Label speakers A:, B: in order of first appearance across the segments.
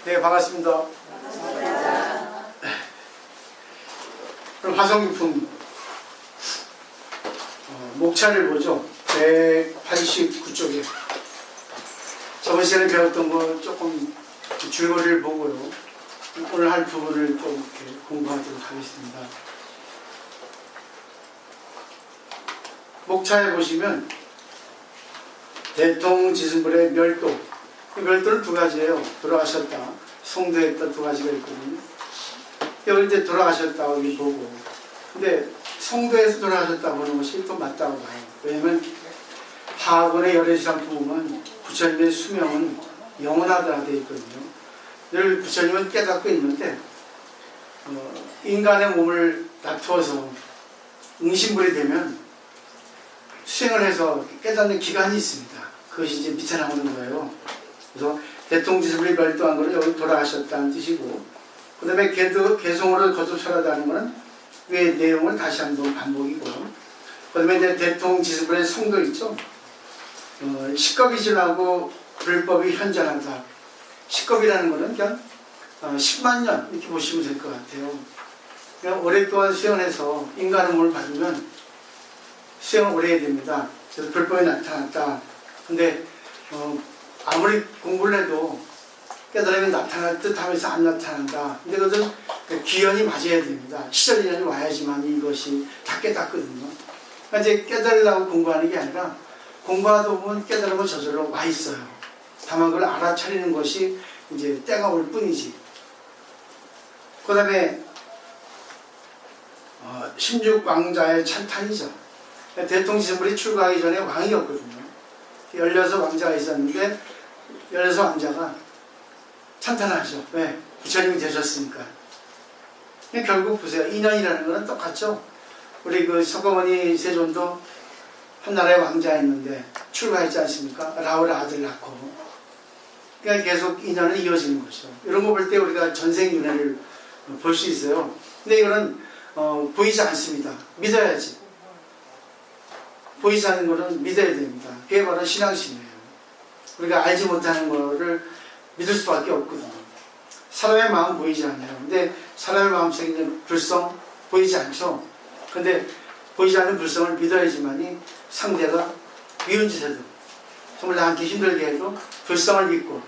A: 네, 반갑습니다. 그럼 화성유품 목차를 보죠. 189쪽에 저번 시간에 배웠던 거 조금 줄거리를 보고요. 오늘 할 부분을 좀 이렇게 공부하도록 하겠습니다. 목차에 보시면 대통지승불의 멸도, 멸도는 두 가지예요. 돌아가셨다, 성도했다 두 가지가 있거든요. 여기 이제 돌아가셨다고 여기 보고, 근데 성도에서 돌아가셨다고 보는 것이 또 맞다고 봐요. 왜냐면 하하권의 열애시간 부음은 부처님의 수명은 영원하다 되어 있거든요. 늘 부처님은 깨닫고 있는데 인간의 몸을 다투어서 응신불이 되면 수행을 해서 깨닫는 기간이 있습니다. 그것이 이제 밑에 나오는 거예요. 그래서 대통지승불이 멸도한 거는 여기 돌아가셨다는 뜻이고, 그 다음에 개송으로 거듭설하다는 거는 위의 내용을 다시 한번 반복이고, 그 다음에 이제 대통지승불의 성도 있죠. 식겁이 지나고 불법이 현존한다. 식겁이라는 거는 그냥 10만 년 이렇게 보시면 될 것 같아요. 그냥 오랫동안 수행해서 인간의 몸을 받으면 수행을 오래 해야 됩니다. 그래서 불법이 나타났다. 근데 아무리 공부를 해도 깨달음이 나타날 듯 하면서 안 나타난다. 근데 그것은 기연이 맞아야 됩니다. 시절인연이 와야지만 이것이 다 깨닫거든요. 그러니까 이제 깨달으려고 공부하는 게 아니라 공부하다 보면 깨달음은 저절로 와 있어요. 다만 그걸 알아차리는 것이 이제 때가 올 뿐이지. 그 다음에 16왕자의 찬탄이죠. 대통지승불이 출가하기 전에 왕이었거든요. 16왕자가 있었는데 16왕자가 찬탄하죠. 왜? 부처님이 되셨으니까. 결국 보세요. 인연이라는 거는 똑같죠. 우리 그 석가모니 세존도 한 나라의 왕자였는데 출가했지 않습니까? 라울의 아들 낳고. 그러니까 계속 인연은 이어지는 거죠. 이런 거 볼 때 우리가 전생윤회를 볼 수 있어요. 근데 이거는 보이지 않습니다. 믿어야지. 보이지 않는 거는 믿어야 됩니다. 그게 바로 신앙심이에요. 우리가 알지 못하는 거를 믿을 수밖에 없거든요. 사람의 마음 보이지 않아요. 근데 사람의 마음속에 있는 불성 보이지 않죠. 근데 보이지 않는 불성을 믿어야지만이 상대가 미운 짓 해도 정말 나한테 힘들게 해도 불성을 믿고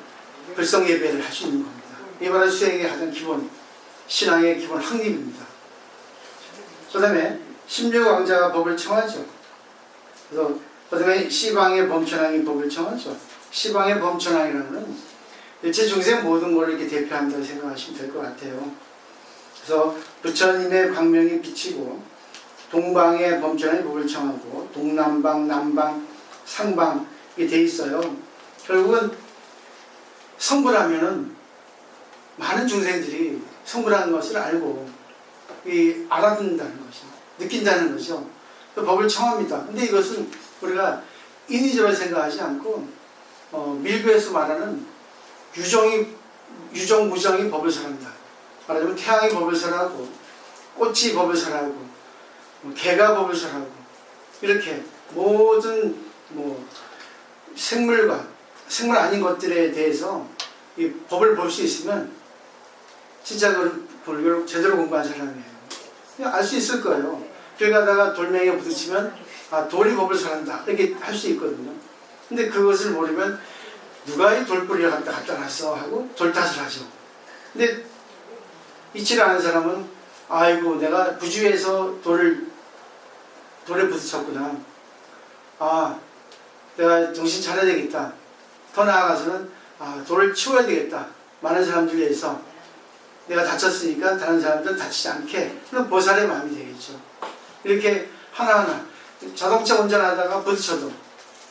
A: 불성 예배를 할 수 있는 겁니다. 이게 바로 수행의 가장 기본, 신앙의 기본 확립입니다. 그 다음에 16왕자가 법을 청하죠. 그래서 그 다음에 시방의 범천왕이 법을 청하죠. 시방의 범천왕이라는 건 일체 중생 모든 걸 이렇게 대표한다고 생각하시면 될 것 같아요. 그래서 부처님의 광명이 비치고 동방의 범천왕이 법을 청하고 동남방, 남방, 상방 이게 돼 있어요. 결국은 성불하면은 많은 중생들이 성불하는 것을 알고 알아듣는다는 것이죠. 느낀다는 거죠. 그 법을 청합니다. 근데 이것은 우리가 인위적으로 생각하지 않고 밀교에서 말하는 유정무정이 법을 설한다. 말하자면 태양이 법을 설하고 꽃이 법을 설하고 개가 법을 설하고 이렇게 모든 생물 아닌 것들에 대해서 이 법을 볼 수 있으면 진짜 그 불교를 제대로 공부한 사람이에요. 알 수 있을 거예요. 길 가다가 돌멩이에 부딪히면 돌이 법을 설한다 이렇게 할 수 있거든요. 근데 그것을 모르면 누가 이 돌뿌리를 갖다 놨어 하고 돌탓을 하죠. 근데 이치를 아는 사람은 아이고 내가 부주의해서 돌에 부딪혔구나. 내가 정신 차려야 되겠다. 더 나아가서는 돌을 치워야 되겠다. 많은 사람들 위해서 내가 다쳤으니까 다른 사람들은 다치지 않게. 그럼 보살의 마음이 되겠죠. 이렇게 하나하나 자동차 운전하다가 부딪혀도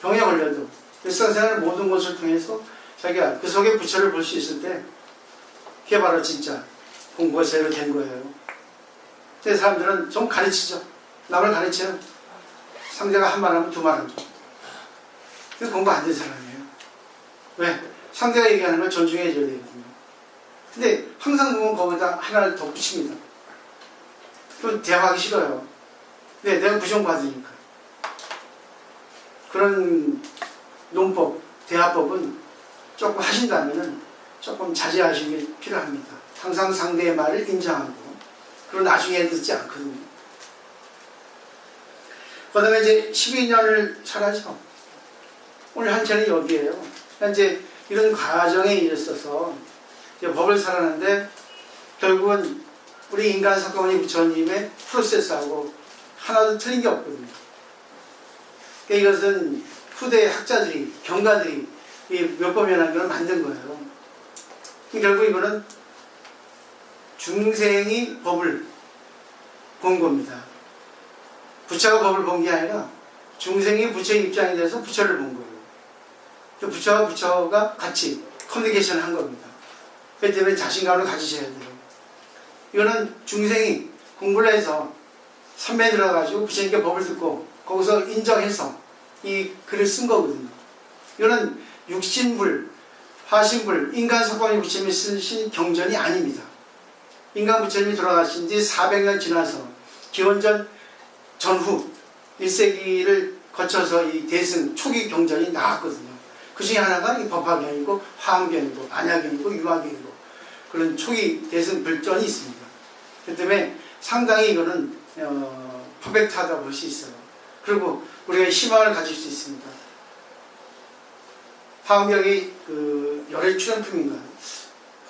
A: 병에 걸려도 일상생활 모든 것을 통해서 자기가 그 속에 부처를 볼 수 있을 때 그게 바로 진짜 공부가 제대로 된 거예요. 근데 사람들은 좀 가르치죠. 남을 가르쳐요. 상대가 한 말 하면 두 말 하죠. 그 공부 안 된 사람이에요. 왜? 상대가 얘기하는 걸 존중해 줘야 되거든요. 근데 항상 보면 거기다 하나를 더 붙입니다. 그럼 대화하기 싫어요. 네, 내가 부정받으니까. 그런 논법, 대화법은 조금 하신다면은 조금 자제하시는 게 필요합니다. 항상 상대의 말을 인정하고 그리고 나중에 듣지 않거든요. 그 다음에 이제 12년을 살아죠. 오늘 한차는 여기에요. 이제 이런 과정에 있어서 이제 법을 살았는데 결국은 우리 인간 석가모니 부처님의 프로세스하고 하나도 틀린 게 없거든요. 그러니까 이것은 후대 학자들이, 경가들이 몇 번이나 걸 만든 거예요. 결국 이거는 중생이 법을 본 겁니다. 부처가 법을 본 게 아니라 중생이 부처의 입장이 돼서 부처를 본 거예요. 부처와 부처가 같이 커뮤니케이션을 한 겁니다. 그렇기 때문에 자신감을 가지셔야 돼요. 이거는 중생이 공부를 해서 선배에 들어가가지고 부처님께 법을 듣고 거기서 인정해서 이 글을 쓴 거거든요. 이거는 육신불, 화신불, 인간 석가모니 부처님이 쓰신 경전이 아닙니다. 인간 부처님이 돌아가신 지 400년 지나서 기원전 전후 1세기를 거쳐서 이 대승 초기 경전이 나왔거든요. 그 중에 하나가 이 법화경이고 화엄경이고 안야경이고 유화경이고 그런 초기 대승 불전이 있습니다. 그렇기 때문에 상당히 이거는 퍼펙트하다고 볼 수 있어요. 그리고 우리가 희망을 가질 수 있습니다. 화엄경이 그 열애 출연품인가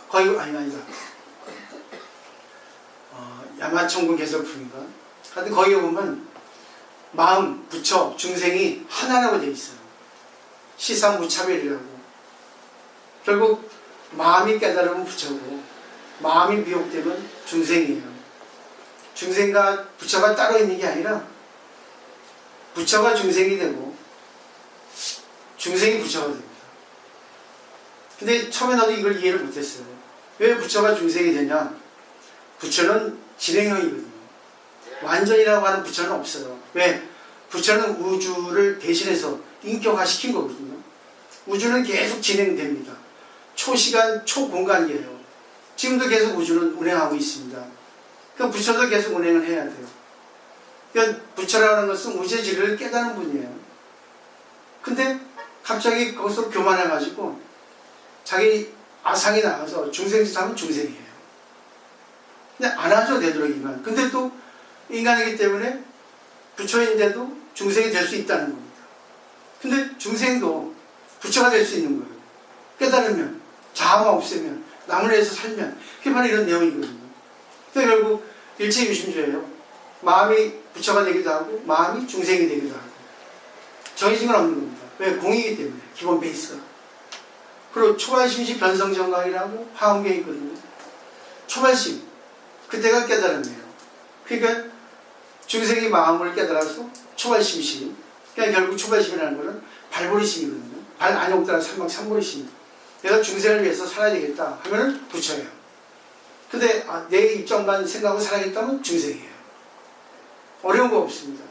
A: 거의 아니다. 야마천군 개설품인가 하여튼 거기에 보면 마음, 부처, 중생이 하나라고 되어 있어요. 시상무차별이라고. 결국 마음이 깨달으면 부처고 마음이 미혹되면 중생이에요. 중생과 부처가 따로 있는 게 아니라 부처가 중생이 되고 중생이 부처가 됩니다. 근데 처음에 나도 이걸 이해를 못했어요. 왜 부처가 중생이 되냐? 부처는 진행형이거든요. 완전이라고 하는 부처는 없어요. 왜? 부처는 우주를 대신해서 인격화시킨 거거든요. 우주는 계속 진행됩니다. 초시간, 초공간이에요. 지금도 계속 우주는 운행하고 있습니다. 그러니까 부처도 계속 운행을 해야 돼요. 그러니까 부처라는 것은 우주의 진리를 깨닫는 분이에요. 근데 갑자기 거기서 교만해가지고 자기 아상이 나와서 중생짓 하면 중생이에요. 근데 안 하죠, 되도록이면. 근데 또 인간이기 때문에 부처인데도 중생이 될 수 있다는 겁니다. 근데 중생도 부처가 될 수 있는 거예요. 깨달으면, 자아만 없애면, 남을 위해서 살면. 그게 바로 이런 내용이거든요. 그러니까 결국 일체유심주예요. 마음이 부처가 되기도 하고 마음이 중생이 되기도 하고 정해진 건 없는 겁니다. 왜? 공이기 때문에. 기본 베이스가. 그리고 초발심시 변성정각이라고 화엄경이 있거든요. 초발심. 그때가 깨달음이에요. 그러니까 중생이 마음을 깨달아서 초발심시. 그러니까 결국 초발심이라는 것은 발보리심이거든요. 발 안에 없더라 삼보리심. 내가 중생을 위해서 살아야 되겠다 하면은 부처예요. 근데 내 입장만 생각하고 살아야겠다면 중생이에요. 어려운 거 없습니다.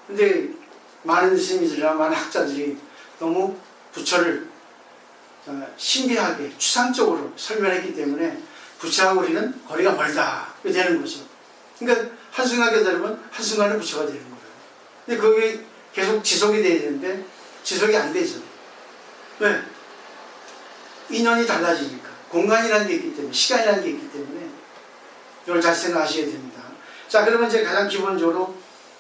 A: 근데 많은 스님들이나 많은 학자들이 너무 부처를 신비하게 추상적으로 설명했기 때문에 부처하고 우리는 거리가 멀다 되는 거죠. 그러니까 한순간 깨달으면 한순간에 부처가 되는 거예요. 근데 그게 계속 지속이 돼야 되는데 지속이 안 되죠. 왜? 인연이 달라지니까. 공간이라는 게 있기 때문에, 시간이라는 게 있기 때문에 이걸 잘 생각하셔야 됩니다. 자, 그러면 이제 가장 기본적으로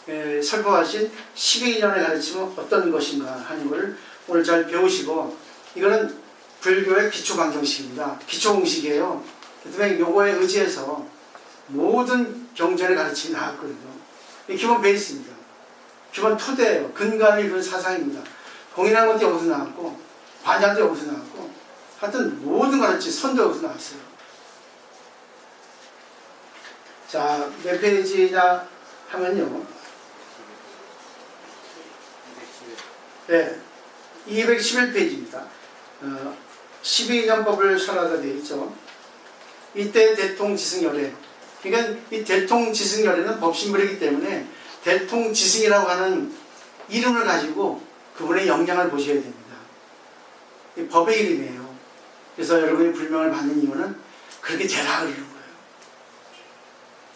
A: 설법하신 12년의 가르침은 어떤 것인가 하는 걸 오늘 잘 배우시고, 이거는 불교의 기초방정식입니다. 기초공식이에요. 그다음에 요거에 의지해서 모든 경전의 가르침이 나왔거든요. 기본 베이스입니다. 기본 토대예요. 근간을 이룬 사상입니다. 공인하는 것도 여기서 나왔고 반야도 여기서 나왔고 하여튼 모든 가르침 선도 여기서 나왔어요. 자, 몇 페이지냐 하면요. 네, 211페이지입니다. 12년법을 설하다 되어 있죠. 이때 대통지승열애. 그러니까 이 대통지승열애는 법신불이기 때문에 대통지승이라고 하는 이름을 가지고 그분의 영향을 보셔야 됩니다. 이 법의 이름이에요. 그래서 여러분이 불명을 받는 이유는 그렇게 되라 그러는 거예요.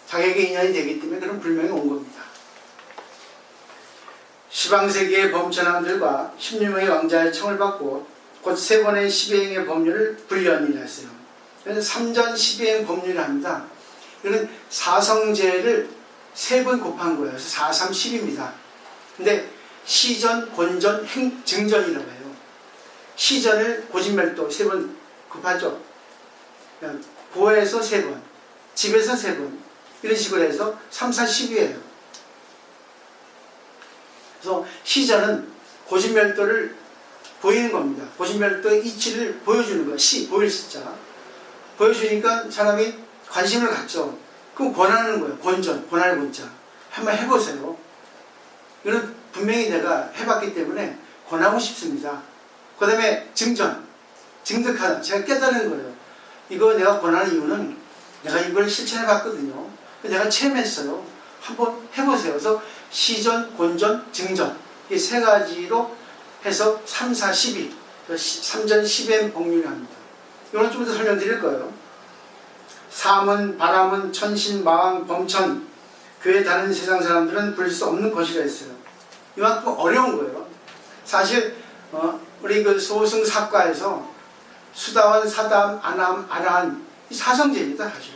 A: 자기에게 인연이 되기 때문에 그런 불명이 온 겁니다. 시방세계의 범천왕들과 16명의 왕자의 청을 받고 곧 세 번의 12행의 법률을 분리합니다 했어요. 그래서 3전 12행 법률을 합니다. 이거는 사성제를 3번 곱한 거예요. 그래서 4, 3, 10입니다. 근데 시전, 곤전, 증전이라고 해요. 시전을 고진멸도 3번 곱하죠. 고에서 3번, 집에서 3번, 이런 식으로 해서 3, 4, 10이에요. 그래서 시전은 고진멸도를 보이는 겁니다. 고진멸도의 이치를 보여주는 거예요. 보일 숫자. 보여주니까 사람이 관심을 갖죠. 그럼 권하는 거예요. 곤전, 권할 곤자. 한번 해보세요. 이건 분명히 내가 해봤기 때문에 권하고 싶습니다. 그 다음에 증전, 증득하다. 제가 깨달은 거예요. 이거 내가 권하는 이유는 내가 이걸 실천해봤거든요. 내가 체험했어요. 한번 해보세요. 그래서 시전, 곤전, 증전. 이 3가지로 해서 3, 4, 12. 3전 10엔 복륜을 합니다. 이거는 좀 더 설명드릴 거예요. 사문, 바람은, 천신, 마왕, 범천, 교회 다른 세상 사람들은 부를 수 없는 것이라 했어요. 이만큼 어려운 거예요. 사실 우리 그 소승사과에서 수다원, 사담, 아남, 아란 이 사성제입니다. 사실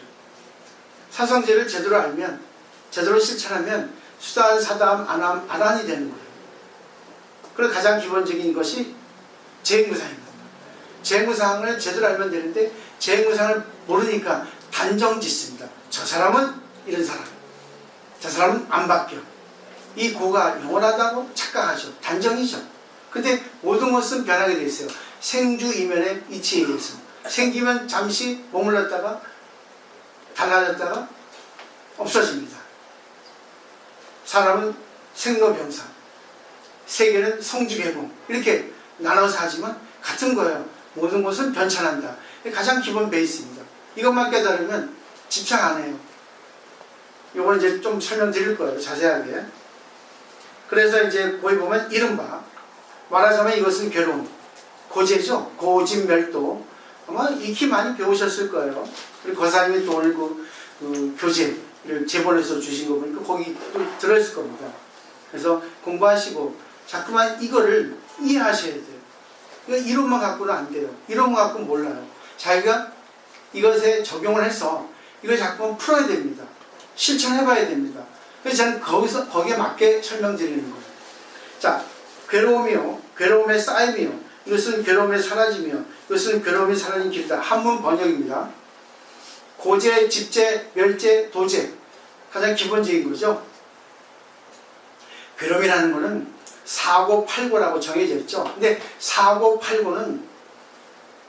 A: 사성제를 제대로 알면, 제대로 실천하면 수다원, 사담, 아남, 아란이 되는 거예요. 그리고 가장 기본적인 것이 재무상입니다. 재무상을 제대로 알면 되는데 재무상을 모르니까 단정 짓습니다. 저 사람은 이런 사람, 저 사람은 안 바뀌어. 이 고가 영원하다고 착각하죠. 단정이죠. 근데 모든 것은 변하게 돼 있어요. 생주 이면의 이치에 의해서. 생기면 잠시 머물렀다가 달라졌다가 없어집니다. 사람은 생로병사, 세계는 성주개봉, 이렇게 나눠서 하지만 같은 거예요. 모든 것은 변천한다. 가장 기본 베이스입니다. 이것만 깨달으면 집착 안 해요. 이건 이제 좀 설명드릴 거예요. 자세하게. 그래서 이제 거기 보면 이른바 말하자면 이것은 괴로움, 고제죠. 고진멸도. 아마 익히 많이 배우셨을 거예요. 그리고 거사님이 또 오늘 그 교재를 제본에서 주신 거 보니까 거기 또 들어있을 겁니다. 그래서 공부하시고 자꾸만 이거를 이해하셔야 돼요. 그러니까 이론만 갖고는 안 돼요. 이론만 갖고는 몰라요. 자기가 이것에 적용을 해서 이걸 자꾸 풀어야 됩니다. 실천해봐야 됩니다. 그래서 저는 거기에 맞게 설명드리는 거예요. 자, 괴로움이요, 괴로움의 쌓임이요, 이것은 괴로움의 사라짐이요, 이것은 괴로움이 사라진 길이다. 한문 번역입니다. 고제, 집제, 멸제, 도제. 가장 기본적인 거죠. 괴로움이라는 것은 사고팔고라고 정해져 있죠. 근데 사고팔고는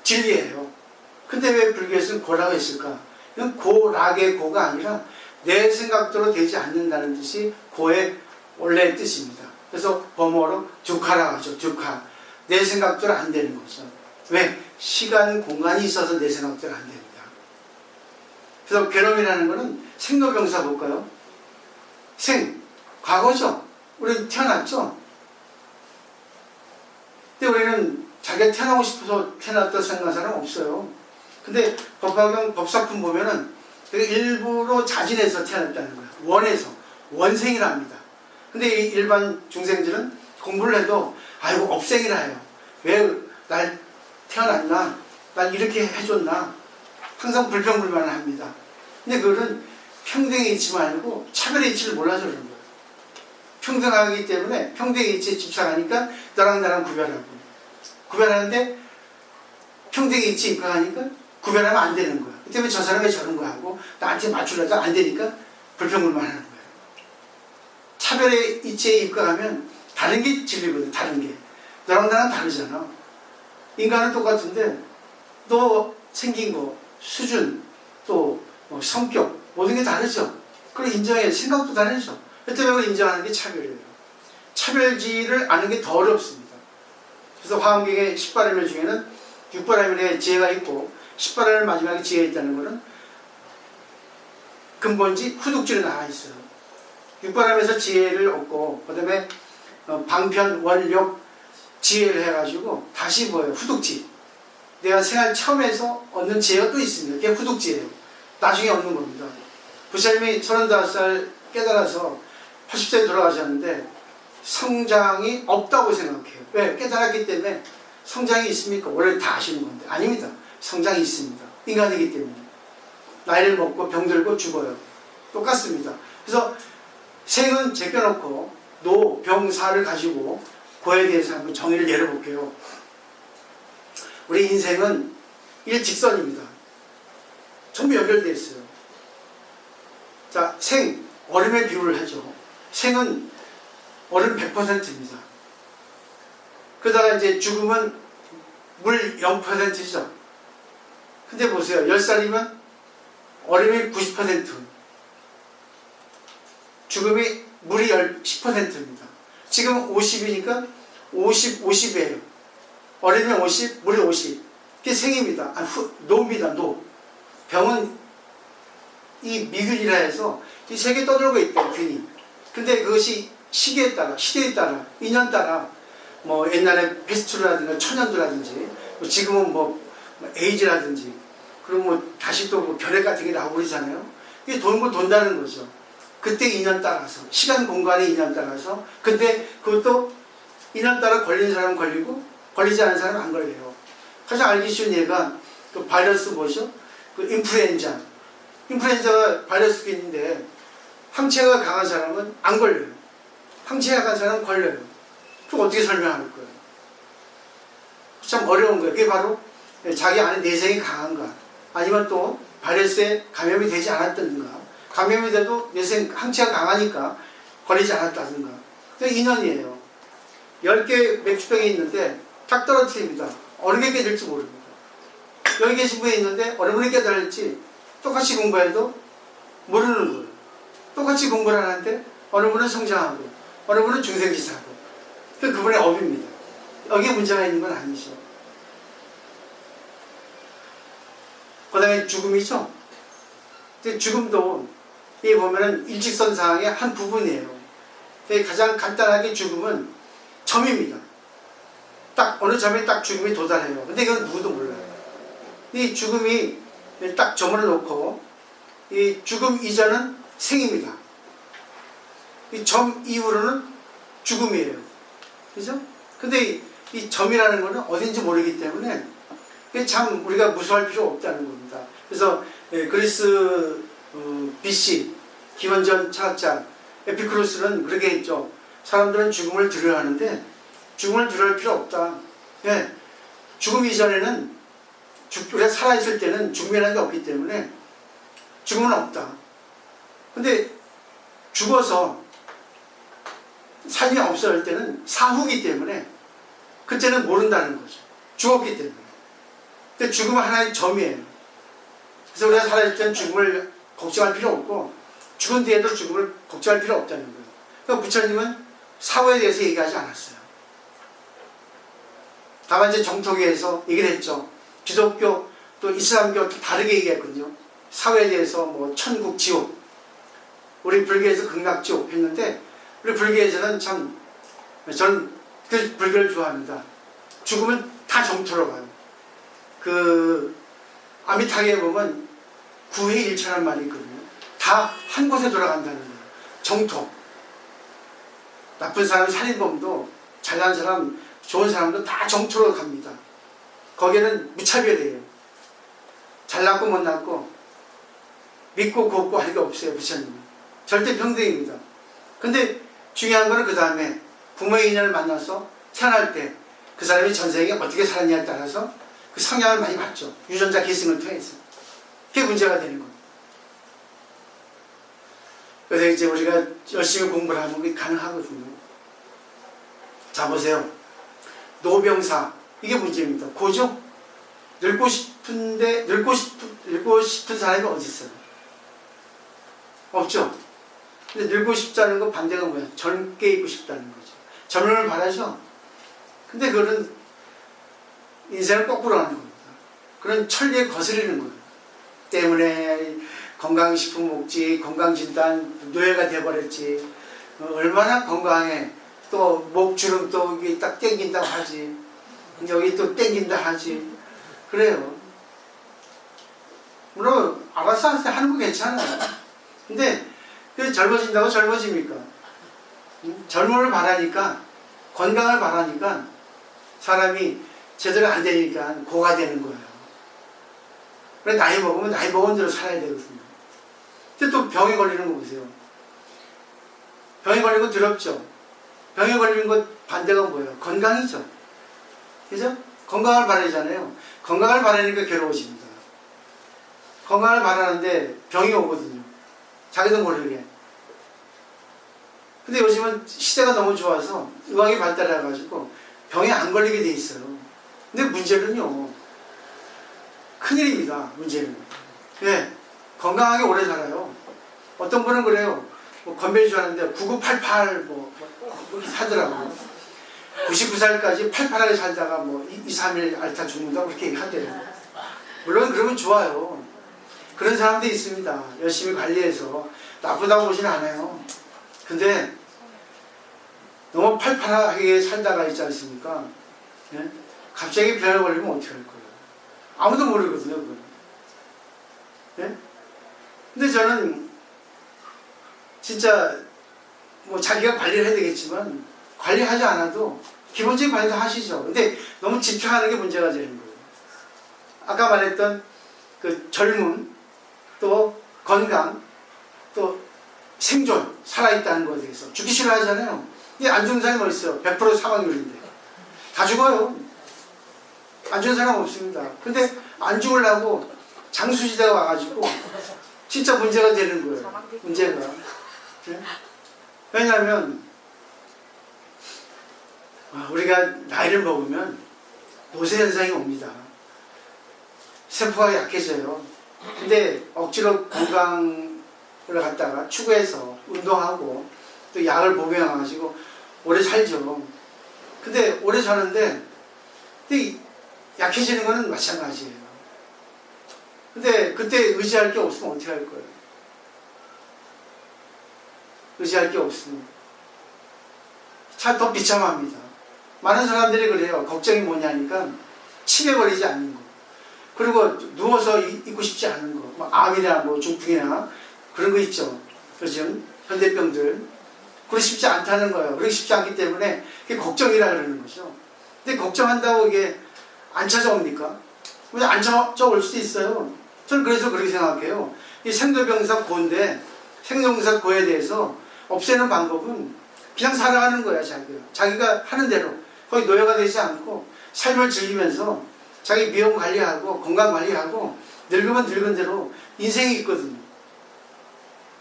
A: 진리예요. 근데 왜 불교에서는 고라고 했을까? 이건 고락의 고가 아니라 내 생각대로 되지 않는다는 뜻이 고의 원래의 뜻입니다. 그래서 범어로 듀카라고 하죠. 듀카. 내 생각대로 안 되는 거죠. 왜? 시간, 공간이 있어서 내 생각대로 안 됩니다. 그래서 괴로움이라는 것은 생로병사 볼까요? 생, 과거죠. 우리는 태어났죠. 근데 우리는 자기가 태어나고 싶어서 태어났다 생각하는 사람은 없어요. 근데 법화경 법사품 보면은 일부러 자진해서 태어났다는 거예요. 원해서. 원생이랍니다. 근데 이 일반 중생들은 공부를 해도 아이고 업생이라 해요. 왜 날 태어났나? 날 이렇게 해줬나? 항상 불평불만을 합니다. 근데 그거는 평등의 이치 말고 차별의 이치를 몰라서 그런 거예요. 평등하기 때문에 평등의 이치에 집착하니까 나랑 구별하는데 평등의 이치에 입각하니까 구별하면 안 되는 거야. 그 때문에 저 사람이 저런 거 하고 나한테 맞추려고 안 되니까 불평불만 하는 거예요. 차별의 이치에 입각하면 다른 게 진리거든. 다른 게. 너랑 나랑 다르잖아. 인간은 똑같은데 너 생긴 거, 수준, 또 성격 모든 게 다르죠. 그걸 인정해. 생각도 다르죠. 그 때문에 그걸 인정하는 게 차별이에요. 차별지를 아는 게 더 어렵습니다. 그래서 화엄경의 10바람일 중에는 6바람일에 지혜가 있고 10바람일 마지막에 지혜가 있다는 것은 근본지 후둑지로 나와 있어요. 6바람에서 지혜를 얻고 그 다음에 방편, 원력, 지혜를 해가지고 다시 뭐예요? 후둑지. 내가 생활 처음에서 얻는 지혜가 또 있습니다. 그게 후둑지예요. 나중에 얻는 겁니다. 부처님이 35살 깨달아서 80세에 돌아가셨는데 성장이 없다고 생각해요. 왜? 깨달았기 때문에 성장이 있습니까? 원래 다 아시는 건데. 아닙니다. 성장이 있습니다. 인간이기 때문에. 나이를 먹고 병들고 죽어요. 똑같습니다. 그래서 생은 제껴놓고 노, 병, 사를 가지고 고에 대해서 한번 정의를 내려볼게요. 우리 인생은 일직선입니다. 전부 연결되어 있어요. 자, 생, 얼음에 비유를 하죠. 생은 얼음 100%입니다. 그러다가 이제 죽음은 물 0%죠. 근데 보세요. 10살이면 얼음이 90%, 죽음이 물이 10%입니다. 지금 50이니까 50, 50이에요. 얼음이 50, 물이 50. 그게 생입니다. 노입니다. 노. 병은 이 미균이라 해서 이 세계에 떠돌고 있대요. 균이. 근데 그것이 시기에 따라, 시대에 따라, 인연 따라 뭐 옛날에 페스트라든가 천연두라든지 지금은 뭐 에이즈라든지 그리고 뭐 다시 또 뭐 결핵 같은 게 나오고 그러잖아요. 이게 돈다는 거죠. 그때 인연 따라서 시간 공간의 인연 따라서. 근데 그것도 인연 따라 걸린 사람은 걸리고 걸리지 않은 사람은 안 걸려요. 가장 알기 쉬운 예가 그 바이러스 뭐죠? 그 인플루엔자가 바이러스가 있는데 항체가 강한 사람은 안 걸려요. 항체가 강한 사람은 걸려요. 그럼 어떻게 설명할 거예요? 참 어려운 거예요. 그게 바로 자기 안에 내생이 강한가, 아니면 또 바이러스에 감염이 되지 않았던가, 감염이 돼도 내생 항체가 강하니까 걸리지 않았다든가. 그게 인연이에요. 10개 맥주병이 있는데 탁 떨어뜨립니다. 어느 게 깨질지 모릅니다. 여기 계신 분이 있는데 어느 분이 깨달을지 똑같이 공부해도 모르는 거예요. 똑같이 공부를 하는데 어느 분은 성장하고 어느 분은 중생지사하고. 그분의 업입니다. 여기에 문제가 있는 건 아니죠. 그 다음에 죽음이죠. 죽음도 이 보면은 일직선 상황의 한 부분이에요. 가장 간단하게 죽음은 점입니다. 딱 어느 점에 딱 죽음이 도달해요. 근데 이건 누구도 몰라요. 이 죽음이 딱 점을 놓고 이 죽음 이전은 생입니다. 이 점 이후로는 죽음이에요. 그죠? 근데 이 점이라는 거는 어딘지 모르기 때문에 참 우리가 무서워할 필요 없다는 겁니다. 그래서 그리스 BC 기원전 철학자 에피쿠로스는 그렇게 했죠. 사람들은 죽음을 두려워하는데 죽음을 두려워할 필요 없다. 예, 죽음 이전에는 우리가 살아있을 때는 죽음이라는 게 없기 때문에 죽음은 없다. 근데 죽어서 삶이 없어질 때는 사후기 때문에 그때는 모른다는 거죠. 죽었기 때문에. 근데 죽음은 하나의 점이에요. 그래서 우리가 살아있을 때는 죽음을 걱정할 필요 없고 죽은 뒤에도 죽음을 걱정할 필요 없다는 거예요. 그러니까 부처님은 사후에 대해서 얘기하지 않았어요. 다만 이제 정토기에서 얘기를 했죠. 기독교 또 이슬람교 다르게 얘기했거든요. 사후에 대해서 뭐 천국, 지옥, 우리 불교에서 극락, 지옥 했는데 우리 불교에서는 참 저는 그 불교를 좋아합니다. 죽으면 다 정토로 가요. 그 아미타계에 보면 구회일체란 말이 있거든요. 다 한 곳에 돌아간다는 거예요. 정토. 나쁜 사람, 살인범도 잘난 사람, 좋은 사람도 다 정토로 갑니다. 거기는 무차별이에요. 잘났고 못났고 믿고 곱고 할 게 없어요. 부처님은 절대 평등입니다. 근데 중요한 거는 그 다음에 부모의 인연을 만나서 태어날 때 그 사람이 전생에 어떻게 살았냐에 따라서 그 성향을 많이 받죠. 유전자 계승을 통해서. 그게 문제가 되는 겁니다. 그래서 이제 우리가 열심히 공부를 하면 그게 가능하거든요. 자, 보세요. 노병사. 이게 문제입니다. 고죠? 늙고 싶은데, 늙고 싶은 사람이 어디 있어요? 없죠? 근데 늙고 싶다는 거 반대가 뭐야? 젊게 있고 싶다는 거죠. 젊음을 바라죠? 근데 그거는 인생을 거꾸로 하는 겁니다. 그런 천리에 거스리는 거예요. 때문에 건강식품 먹지, 건강진단 노예가 돼버렸지. 얼마나 건강해. 또 목주름 또 여기 딱 땡긴다고 하지. 여기 또 땡긴다 하지. 그래요. 물론 알아서 하는 거 괜찮아요. 근데 그 젊어진다고 젊어집니까? 젊음을 바라니까, 건강을 바라니까 사람이 제대로 안 되니까 고가 되는 거예요. 그래 나이 먹으면 나이 먹은 대로 살아야 되거든요. 근데 또 병에 걸리는 거 보세요. 병에 걸리는 건 두렵죠. 병에 걸리는 것 반대가 뭐예요? 건강이죠. 그죠? 건강을 바라잖아요. 건강을 바라니까 괴로워집니다. 건강을 바라는데 병이 오거든요. 자기도 모르게. 근데 요즘은 시대가 너무 좋아서 의학이 발달해가지고 병에 안 걸리게 돼 있어요. 근데 문제는요. 큰일입니다. 문제는. 예. 건강하게 오래 살아요. 어떤 분은 그래요. 뭐 건배주 하는데 9988 이렇게 사더라고요. 99살까지 팔팔하게 살다가 2, 3일 앓다 죽는다고 그렇게 얘기하대요. 물론 그러면 좋아요. 그런 사람도 있습니다. 열심히 관리해서 나쁘다고 보지는 않아요. 근데 너무 팔팔하게 살다가 있지 않습니까? 예? 갑자기 병에 걸리면 어떻게 할 거예요? 아무도 모르거든요. 그건. 예? 근데 저는 진짜 자기가 관리를 해야 되겠지만 관리하지 않아도 기본적인 관리 다 하시죠. 근데 너무 집착하는 게 문제가 되는 거예요. 아까 말했던 그 젊음, 또 건강, 또 생존, 살아있다는 것에 대해서 죽기 싫어하잖아요. 근데 안 죽는 사람이 어딨어요? 100% 사망률인데. 다 죽어요. 안 죽는 사람 없습니다. 근데 안 죽으려고 장수시대가 와가지고 진짜 문제가 되는 거예요. 문제가. 네? 왜냐하면 우리가 나이를 먹으면 노쇠 현상이 옵니다. 세포가 약해져요. 근데 억지로 건강을 갖다가 추구해서 운동하고 또 약을 복용해가지고 오래 살죠. 근데 오래 사는데 약해지는 거는 마찬가지예요. 근데 그때 의지할 게 없으면 어떻게 할 거예요? 의지할 게 없으면 참 더 비참합니다. 많은 사람들이 그래요. 걱정이 뭐냐니까 치매 걸리지 않는 거. 그리고 누워서 있고 싶지 않은 거. 암이나 중풍이나 그런 거 있죠. 요즘 현대병들. 그러고 싶지 않다는 거예요. 그러기 쉽지 않기 때문에 그게 걱정이라 그러는 거죠. 근데 걱정한다고 이게 안 찾아옵니까? 안 찾아올 수도 있어요. 저는 그래서 그렇게 생각해요. 이 생로병사 고인데 생로병사 고에 대해서 없애는 방법은 그냥 살아가는 거야. 자기가 하는 대로 거기 노예가 되지 않고 삶을 즐기면서 자기 미용 관리하고 건강 관리하고 늙으면 늙은 대로 인생이 있거든요.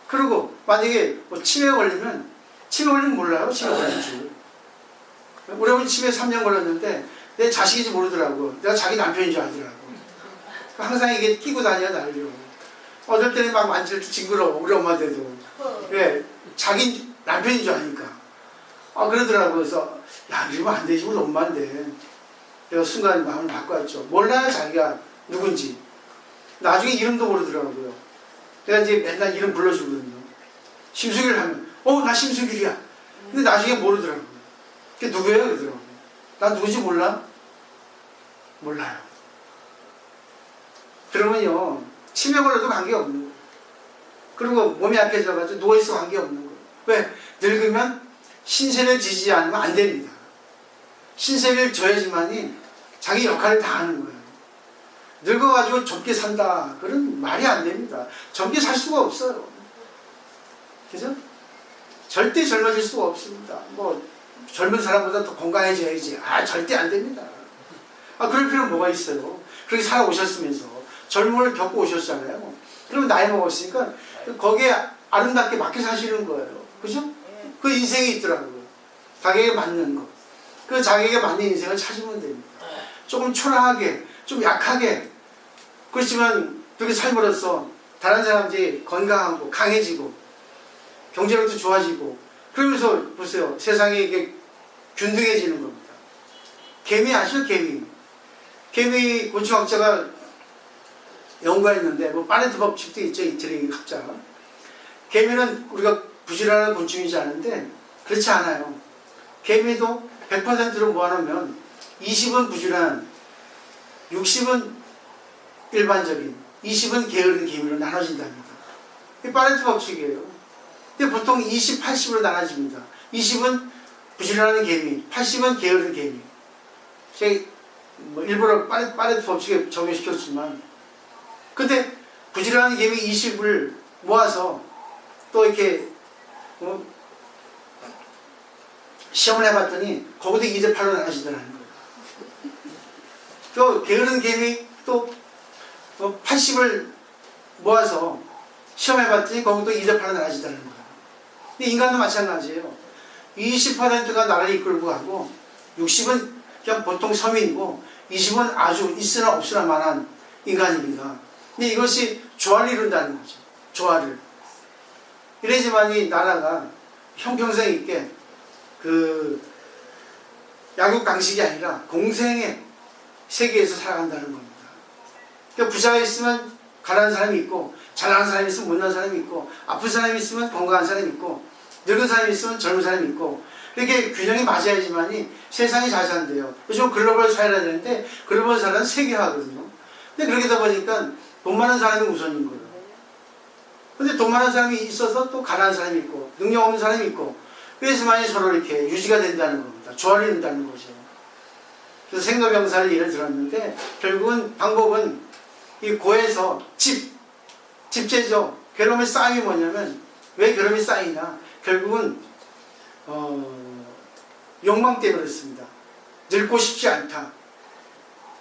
A: 그리고 만약에 치매 걸리면 몰라요. 치매 걸린 줄. 우리 어머니 치매 3년 걸렸는데 내 자식인지 모르더라고. 내가 자기 남편인 줄 알더라고. 항상 이게 끼고 다녀 날려. 어떨 때는 막 만질 때 징그러워. 우리 엄마한테도. 예, 자기 남편인 줄 아니까. 그러더라고. 그래서 야 이러면 안 되지. 우리 엄마인데. 내가 순간 마음을 바꿔왔죠. 몰라요 자기가 누군지. 나중에 이름도 모르더라고요. 내가 이제 맨날 이름 불러주거든요. 심수길 하면 나 심수길이야. 근데 나중에 모르더라고요. 그게 누구예요? 그러더라고요. 나 누군지 몰라? 몰라요. 그러면요 치매 걸려도 관계없는 거예요. 그리고 몸이 약해져가지고 누워있어 관계없는 거예요. 왜? 늙으면 신세를 지지 않으면 안 됩니다. 신세를 져야지만이 자기 역할을 다 하는 거예요. 늙어가지고 젊게 산다. 그런 말이 안 됩니다. 젊게 살 수가 없어요. 그죠? 절대 젊어질 수가 없습니다. 젊은 사람보다 더 건강해져야지. 절대 안 됩니다. 그럴 필요는 뭐가 있어요. 그렇게 살아오셨으면서 젊음을 겪고 오셨잖아요. 그러면 나이 먹었으니까 거기에 아름답게 맞게 사시는 거예요. 그죠? 그 인생이 있더라고요. 자기에게 맞는 거. 그 자기에게 맞는 인생을 찾으면 됩니다. 조금 초라하게, 좀 약하게. 그렇지만 그렇게 삶으로써 다른 사람들이 건강하고 강해지고 경제력도 좋아지고 그러면서 보세요. 세상이 이게 균등해지는 겁니다. 개미 아시죠? 개미 곤충학자가 연구했는데 파레토 법칙도 있죠. 이태리 학자. 개미는 우리가 부지런한 곤충이지 않은데 그렇지 않아요. 개미도 100%로 모아놓으면 20은 부지런한, 60은 일반적인, 20은 게으른 개미로 나눠진답니다. 이게 파레토 법칙이에요. 근데 보통 20, 80으로 나눠집니다. 20은 부지런한 개미, 80은 게으른 개미. 뭐 일부러 파레토 법칙에 적용시켰지만, 근데 부지런한 개미 20을 모아서 또 이렇게 시험을 해봤더니 거기도 2대 8로 나눠지더라는 거예요. 또 게으른 개미 또 80을 모아서 시험해봤더니 거기도 2대 8로 나눠지더라는 거예요. 근데 인간도 마찬가지예요. 20%가 나를 이끌고 가고 60은 그냥 보통 서민이고 20은 아주 있으나 없으나 만한 인간입니다. 근데 이것이 조화를 이룬다는 거죠. 조화를. 이래야지만이 나라가 형평성 있게 그 약육강식이 아니라 공생의 세계에서 살아간다는 겁니다. 그러니까 부자가 있으면 가난한 사람이 있고, 잘나는 사람이 있으면 못난 사람이 있고, 아픈 사람이 있으면 건강한 사람이 있고, 늙은 사람이 있으면 젊은 사람이 있고, 이렇게 균형이 맞아야지만이 세상이 잘 산대요. 요즘 글로벌 사회라 되는데 글로벌 사회는 세계화거든요. 근데 그렇게 되다 보니까 돈 많은 사람이 우선인 거예요. 근데 돈 많은 사람이 있어서 또 가난한 사람이 있고, 능력 없는 사람이 있고, 그래서만이 서로 이렇게 유지가 된다는 겁니다. 조화를 이룬다는 거죠. 그래서 생로병사를 예를 들었는데, 결국은 방법은 이 고에서 집제죠. 괴로움의 쌓임이 뭐냐면, 왜 괴로움이 쌓이냐? 결국은 욕망 때문에 그렇습니다. 늙고 싶지 않다.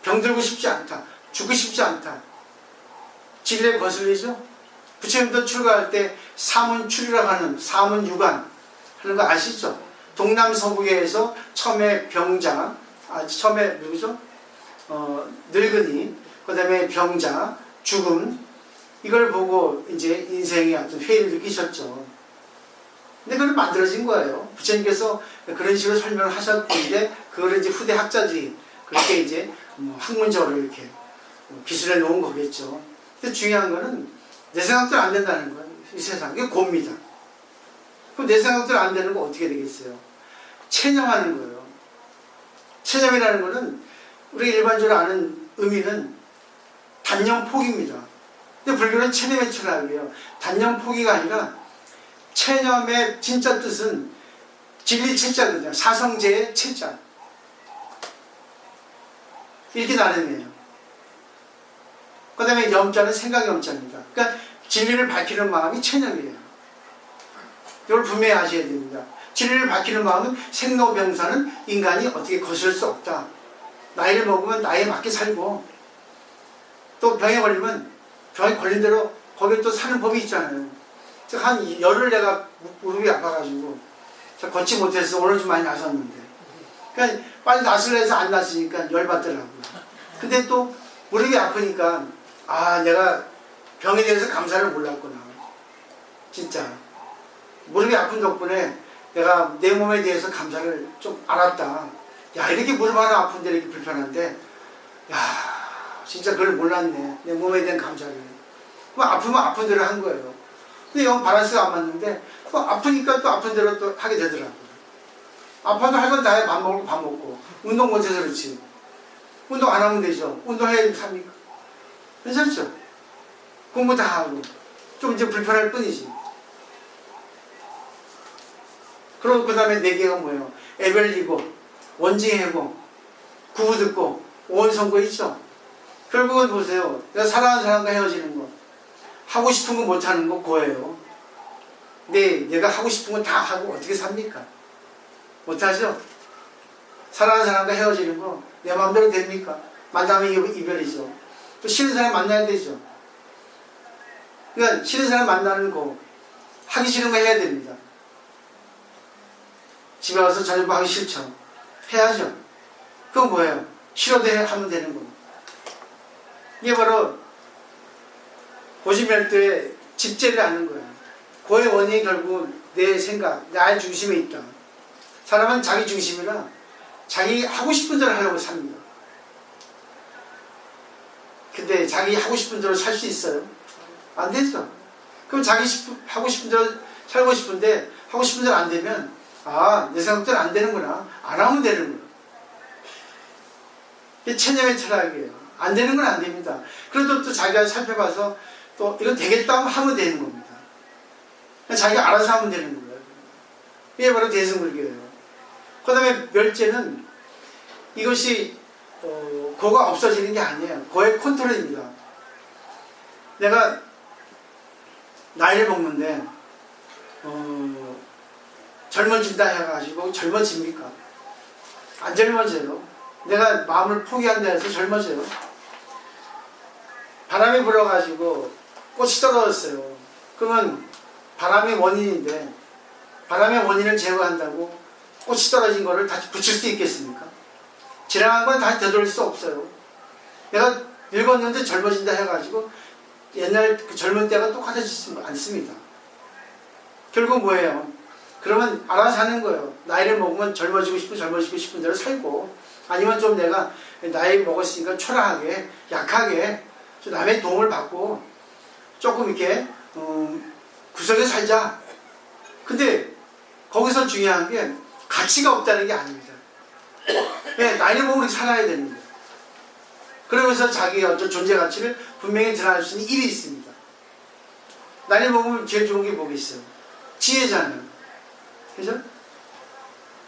A: 병들고 싶지 않다. 죽고 싶지 않다. 진리에 거슬리죠? 부처님도 출가할 때 사문출이라고 하는 사문유관 하는 거 아시죠? 동남서북에서 처음에 병자, 처음에 누구죠? 늙은이, 그 다음에 병자, 죽음, 이걸 보고 이제 인생의 어떤 회의를 느끼셨죠. 근데 그걸 만들어진 거예요. 부처님께서 그런 식으로 설명을 하셨고, 이제 그걸 이제 후대 학자들이 그렇게 이제 학문적으로 이렇게 기술해 놓은 거겠죠. 근데 중요한 거는 내 생각대로 안 된다는 거예요. 이 세상. 이게 고입니다. 그럼 내 생각대로 안 되는 거 어떻게 되겠어요? 체념하는 거예요. 체념이라는 거는 우리 일반적으로 아는 의미는 단념 포기입니다. 근데 불교는 체념의 철학이에요. 단념 포기가 아니라 체념의 진짜 뜻은 진리체자거든요. 사성제의 체자. 이렇게 나름이에요. 그 다음에 염자는 생각 염자입니다. 그러니까 진리를 밝히는 마음이 체념이에요. 이걸 분명히 아셔야 됩니다. 진리를 밝히는 마음은 생로병사는 인간이 어떻게 거스를 수 없다. 나이를 먹으면 나이에 맞게 살고, 또 병에 걸리면 병에 걸린 대로 거기에 또 사는 법이 있잖아요. 한 열흘 내가 무릎이 아파가지고 걷지 못해서 오늘 좀 많이 나섰는데, 그러니까 빨리 낫으려 해서 안 낫으니까 열받더라고요. 근데 또 무릎이 아프니까 내가 병에 대해서 감사를 몰랐구나. 진짜 무릎이 아픈 덕분에 내가 내 몸에 대해서 감사를 좀 알았다. 야, 이렇게 무릎 하나 아픈데 이렇게 불편한데, 야, 진짜 그걸 몰랐네. 내 몸에 대한 감사를. 그럼 아프면 아픈 대로 한 거예요. 근데 영 밸런스가 안 맞는데, 또 아프니까 또 아픈 대로 또 하게 되더라고요. 아파도 할 건 다 해. 밥 먹고 밥 먹고. 운동 못해서 그렇지. 운동 안 하면 되죠. 운동해야 삽니까? 괜찮죠? 공부 다 하고. 좀 이제 불편할 뿐이지. 그리고 그 다음에 네 개가 뭐예요? 애별리고, 원징해고, 구부듣고, 오원선고 있죠? 결국은 보세요. 내가 사랑하는 사람과 헤어지는 거. 하고 싶은 거 못하는 거 고예요. 근데 내가 하고 싶은 거 다 하고 어떻게 삽니까? 못하죠? 사랑하는 사람과 헤어지는 거 내 마음대로 됩니까? 만나면 이별이죠. 또 싫은 사람 만나야 되죠. 그러니까 싫은 사람 만나는 거, 하기 싫은 거 해야 됩니다. 집에 와서 저녁 하기 싫죠. 해야죠. 그건 뭐예요? 싫어도 하면 되는 겁니다. 이게 바로 고지멸도의 집제를 하는 거예요. 고의 원인이 결국 내 생각, 나의 중심에 있다. 사람은 자기 중심이라 자기 하고 싶은 대로 하려고 삽니다. 근데 자기 하고 싶은 대로 살 수 있어요? 안 되죠. 그럼 자기 하고 싶은 대로 살고 싶은데 하고 싶은 대로 안 되면 내 생각대로 안 되는구나. 안 하면 되는구나. 이게 체념의 철학이에요. 안 되는 건 안 됩니다. 그래도 또 자기가 살펴봐서 또 이건 되겠다고 하면 되는 겁니다. 자기가 알아서 하면 되는 거예요. 이게 바로 대승불교예요. 그 다음에 멸제는 이것이 고가 없어지는 게 아니에요. 고의 컨트롤입니다. 내가 나이를 먹는데 젊어진다 해가지고 젊어집니까? 안 젊어져요. 내가 마음을 포기한다 해서 젊어져요. 바람이 불어가지고 꽃이 떨어졌어요. 그러면 바람이 원인인데 바람의 원인을 제거한다고 꽃이 떨어진 거를 다시 붙일 수 있겠습니까? 지나간 건 다시 되돌릴 수 없어요. 내가 늙었는데 젊어진다 해가지고 옛날 그 젊은 때가 똑같아지지 않습니다. 결국 뭐예요? 그러면 알아서 하는 거예요. 나이를 먹으면 젊어지고 싶은 대로 살고, 아니면 좀 내가 나이 먹었으니까 초라하게, 약하게, 남의 도움을 받고 조금 이렇게 구석에 살자. 근데 거기서 중요한 게 가치가 없다는 게 아닙니다. 나이를 먹으면 살아야 됩니다. 그러면서 자기의 어떤 존재 가치를 분명히 드러낼 수 있는 일이 있습니다. 나이를 먹으면 제일 좋은 게 뭐겠어요? 지혜잖아요. 그죠?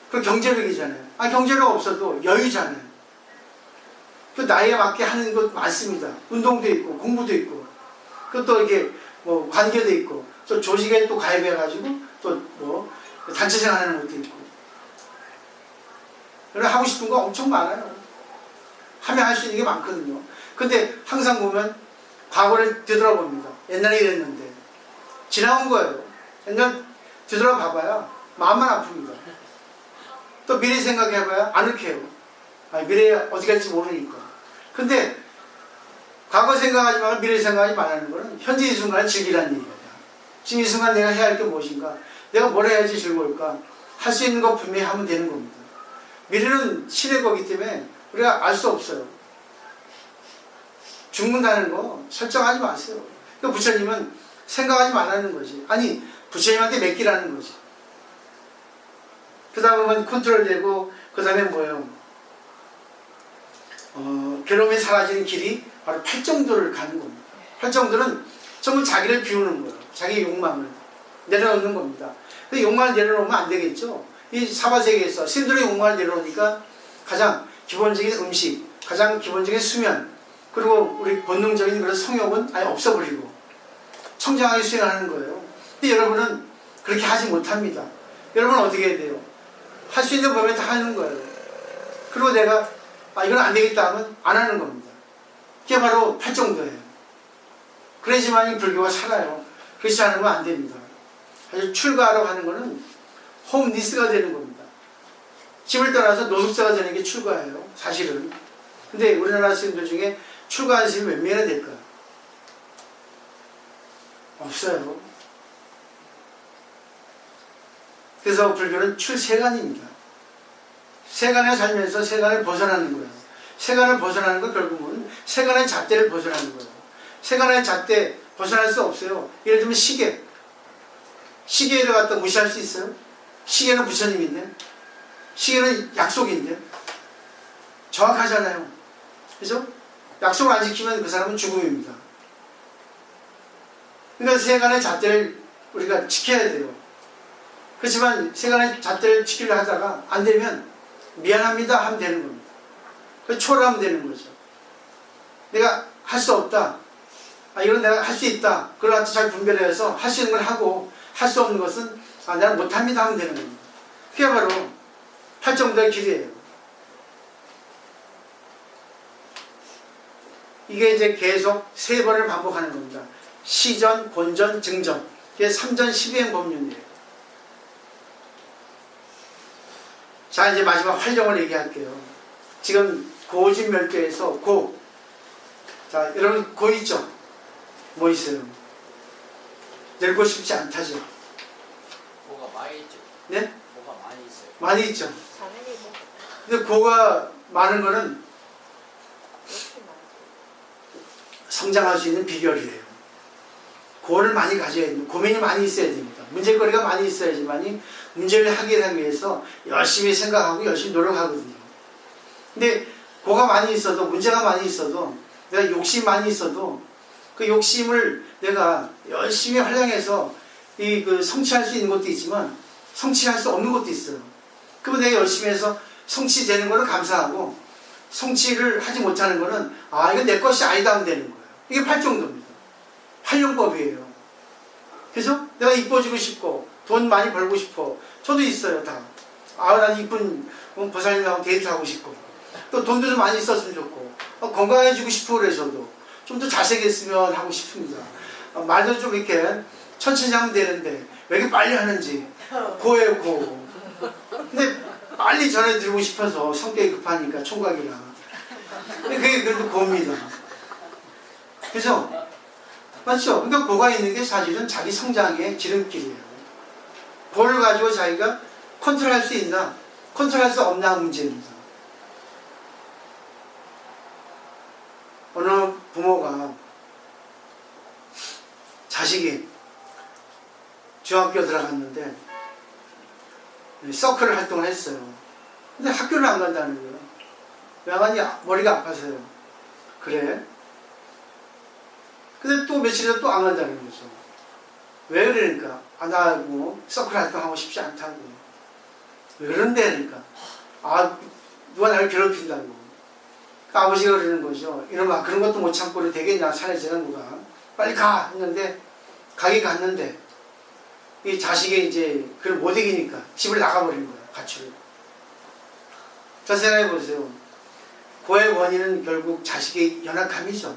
A: 그 경제력이잖아요. 경제력 없어도 여유잖아요. 그 나이에 맞게 하는 것 많습니다. 운동도 있고, 공부도 있고, 또 이게 뭐 관계도 있고, 또 조직에 또 가입해가지고, 또 뭐 단체생활 하는 것도 있고. 하고 싶은 거 엄청 많아요. 하면 할 수 있는 게 많거든요. 근데 항상 보면 과거를 되돌아봅니다. 옛날에 이랬는데. 지나온 거예요. 옛날 되돌아봐봐야 마음만 아픕니다. 또 미래 생각해봐야 아늑해요. 미래에 어디 갈지 모르니까. 근데 과거 생각하지 말고 미래 생각하지 말라는 거는 현재 이 순간을 즐기라는 얘기예요. 지금 이 순간 내가 해야 할 게 무엇인가? 내가 뭘 해야지 즐거울까? 할 수 있는 거 분명히 하면 되는 겁니다. 미래는 신의 거기 때문에 우리가 알 수 없어요. 죽는다는 거 설정하지 마세요. 그러니까 부처님은 생각하지 말라는 거지. 아니, 부처님한테 맡기라는 거지. 그 다음은 컨트롤되고, 그 다음에 뭐예요? 괴로움이 사라지는 길이 바로 팔정도를 가는 겁니다. 팔정도는 전부 자기를 비우는 거예요. 자기 욕망을 내려놓는 겁니다. 근데 욕망을 내려놓으면 안 되겠죠. 이 사바세계에서 스님들의 욕망을 내려놓으니까 가장 기본적인 음식, 가장 기본적인 수면, 그리고 우리 본능적인 그런 성욕은 아예 없어버리고 청정하게 수행하는 거예요. 근데 여러분은 그렇게 하지 못합니다. 여러분은 어떻게 해야 돼요? 할 수 있는 범위에 다 하는 거예요. 그리고 내가 이건 안 되겠다 하면 안 하는 겁니다. 그게 바로 팔정도예요. 그래야지만 이 불교가 살아요. 그렇지 않으면 안 됩니다. 사실 출가하러 가는 거는 홈리스가 되는 겁니다. 집을 떠나서 노숙자가 되는 게 출가예요. 사실은. 근데 우리나라 스님들 중에 출가한 스님이 몇 명이나 될까요? 없어요. 그래서 불교는 출세간입니다. 세간에 살면서 세간을 벗어나는 거예요. 세간을 벗어나는 거 결국은 세간의 잣대를 벗어나는 거예요. 세간의 잣대 벗어날 수 없어요. 예를 들면 시계. 시계를 갖다 무시할 수 있어요? 시계는 부처님인데, 시계는 약속인데, 정확하잖아요. 그죠? 약속을 안 지키면 그 사람은 죽음입니다. 그러니까 세간의 잣대를 우리가 지켜야 돼요. 그렇지만 세간의 잣대를 지키려 하다가 안 되면 미안합니다 하면 되는 겁니다. 그래서 초월하면 되는 거죠. 내가 할 수 없다. 이건 내가 할 수 있다. 그걸 갖다 잘 분별해서 할 수 있는 걸 하고, 할 수 없는 것은 내가 못합니다 하면 되는 겁니다. 그게 바로 팔정도의 길이에요. 이게 이제 계속 3번을 반복하는 겁니다. 시전, 본전, 증전. 이게 3전 12행 법륜이에요. 자, 이제 마지막 활용을 얘기할게요. 지금 고진멸교에서 고. 자, 여러분 고 있죠? 뭐 있어요? 늙고 싶지 않다죠?
B: 고가 많이 있죠.
A: 네?
B: 고가 많이 있어요.
A: 많이 있죠. 근데 고가 많은 거는 성장할 수 있는 비결이에요. 고를 많이 가져야 됩니다. 고민이 많이 있어야 됩니다. 문제거리가 많이 있어야지만이 문제를 해결하기 위해서 열심히 생각하고 열심히 노력하거든요. 근데 고가 많이 있어도, 문제가 많이 있어도, 내가 욕심이 많이 있어도 그 욕심을 내가 열심히 활용해서 성취할 수 있는 것도 있지만 성취할 수 없는 것도 있어요. 그러면 내가 열심히 해서 성취되는 거를 감사하고, 성취를 하지 못하는 거는 아 이건 내 것이 아니다 하면 되는 거예요. 이게 팔정도입니다. 활용법이에요. 그래서 내가 이뻐지고 싶고 돈 많이 벌고 싶어. 저도 있어요 다. 아 난 이쁜 보살님하고 데이트하고 싶고 또 돈도 좀 많이 있었으면 좋고 건강해지고 싶고 그래 저도 좀 더 잘생겼으면 하고 싶습니다. 말도 좀 이렇게 천천히 하면 되는데 왜 이렇게 빨리 하는지 고예요 고. 근데 빨리 전해드리고 싶어서 성격이 급하니까 총각이라. 그게 그래도 고입니다. 그래서 맞죠? 그러니까 고가 있는 게 사실은 자기 성장의 지름길이에요. 고를 가지고 자기가 컨트롤할 수 있나 컨트롤할 수 없나 문제입니다. 어느 부모가 자식이 중학교 들어갔는데 서클 활동을 했어요. 근데 학교를 안 간다는 거예요. 왜 안 가니? 머리가 아파서요. 그래? 근데 또 며칠 전 또 안 간다는 거죠. 왜 그러니까? 아, 나 뭐 서클 활동하고 싶지 않다고. 왜 그런데? 그러니까. 아, 누가 나를 괴롭힌다고. 그러니까 아버지가 그러는 거죠. 이놈아, 그런 것도 못 참고 되겠냐, 사내 재산부가. 빨리 가! 했는데, 가긴 갔는데, 이 자식이 이제 그걸 못 이기니까 집을 나가버린 거예요. 가출을. 자, 생각해 보세요. 고의 원인은 결국 자식의 연약함이죠.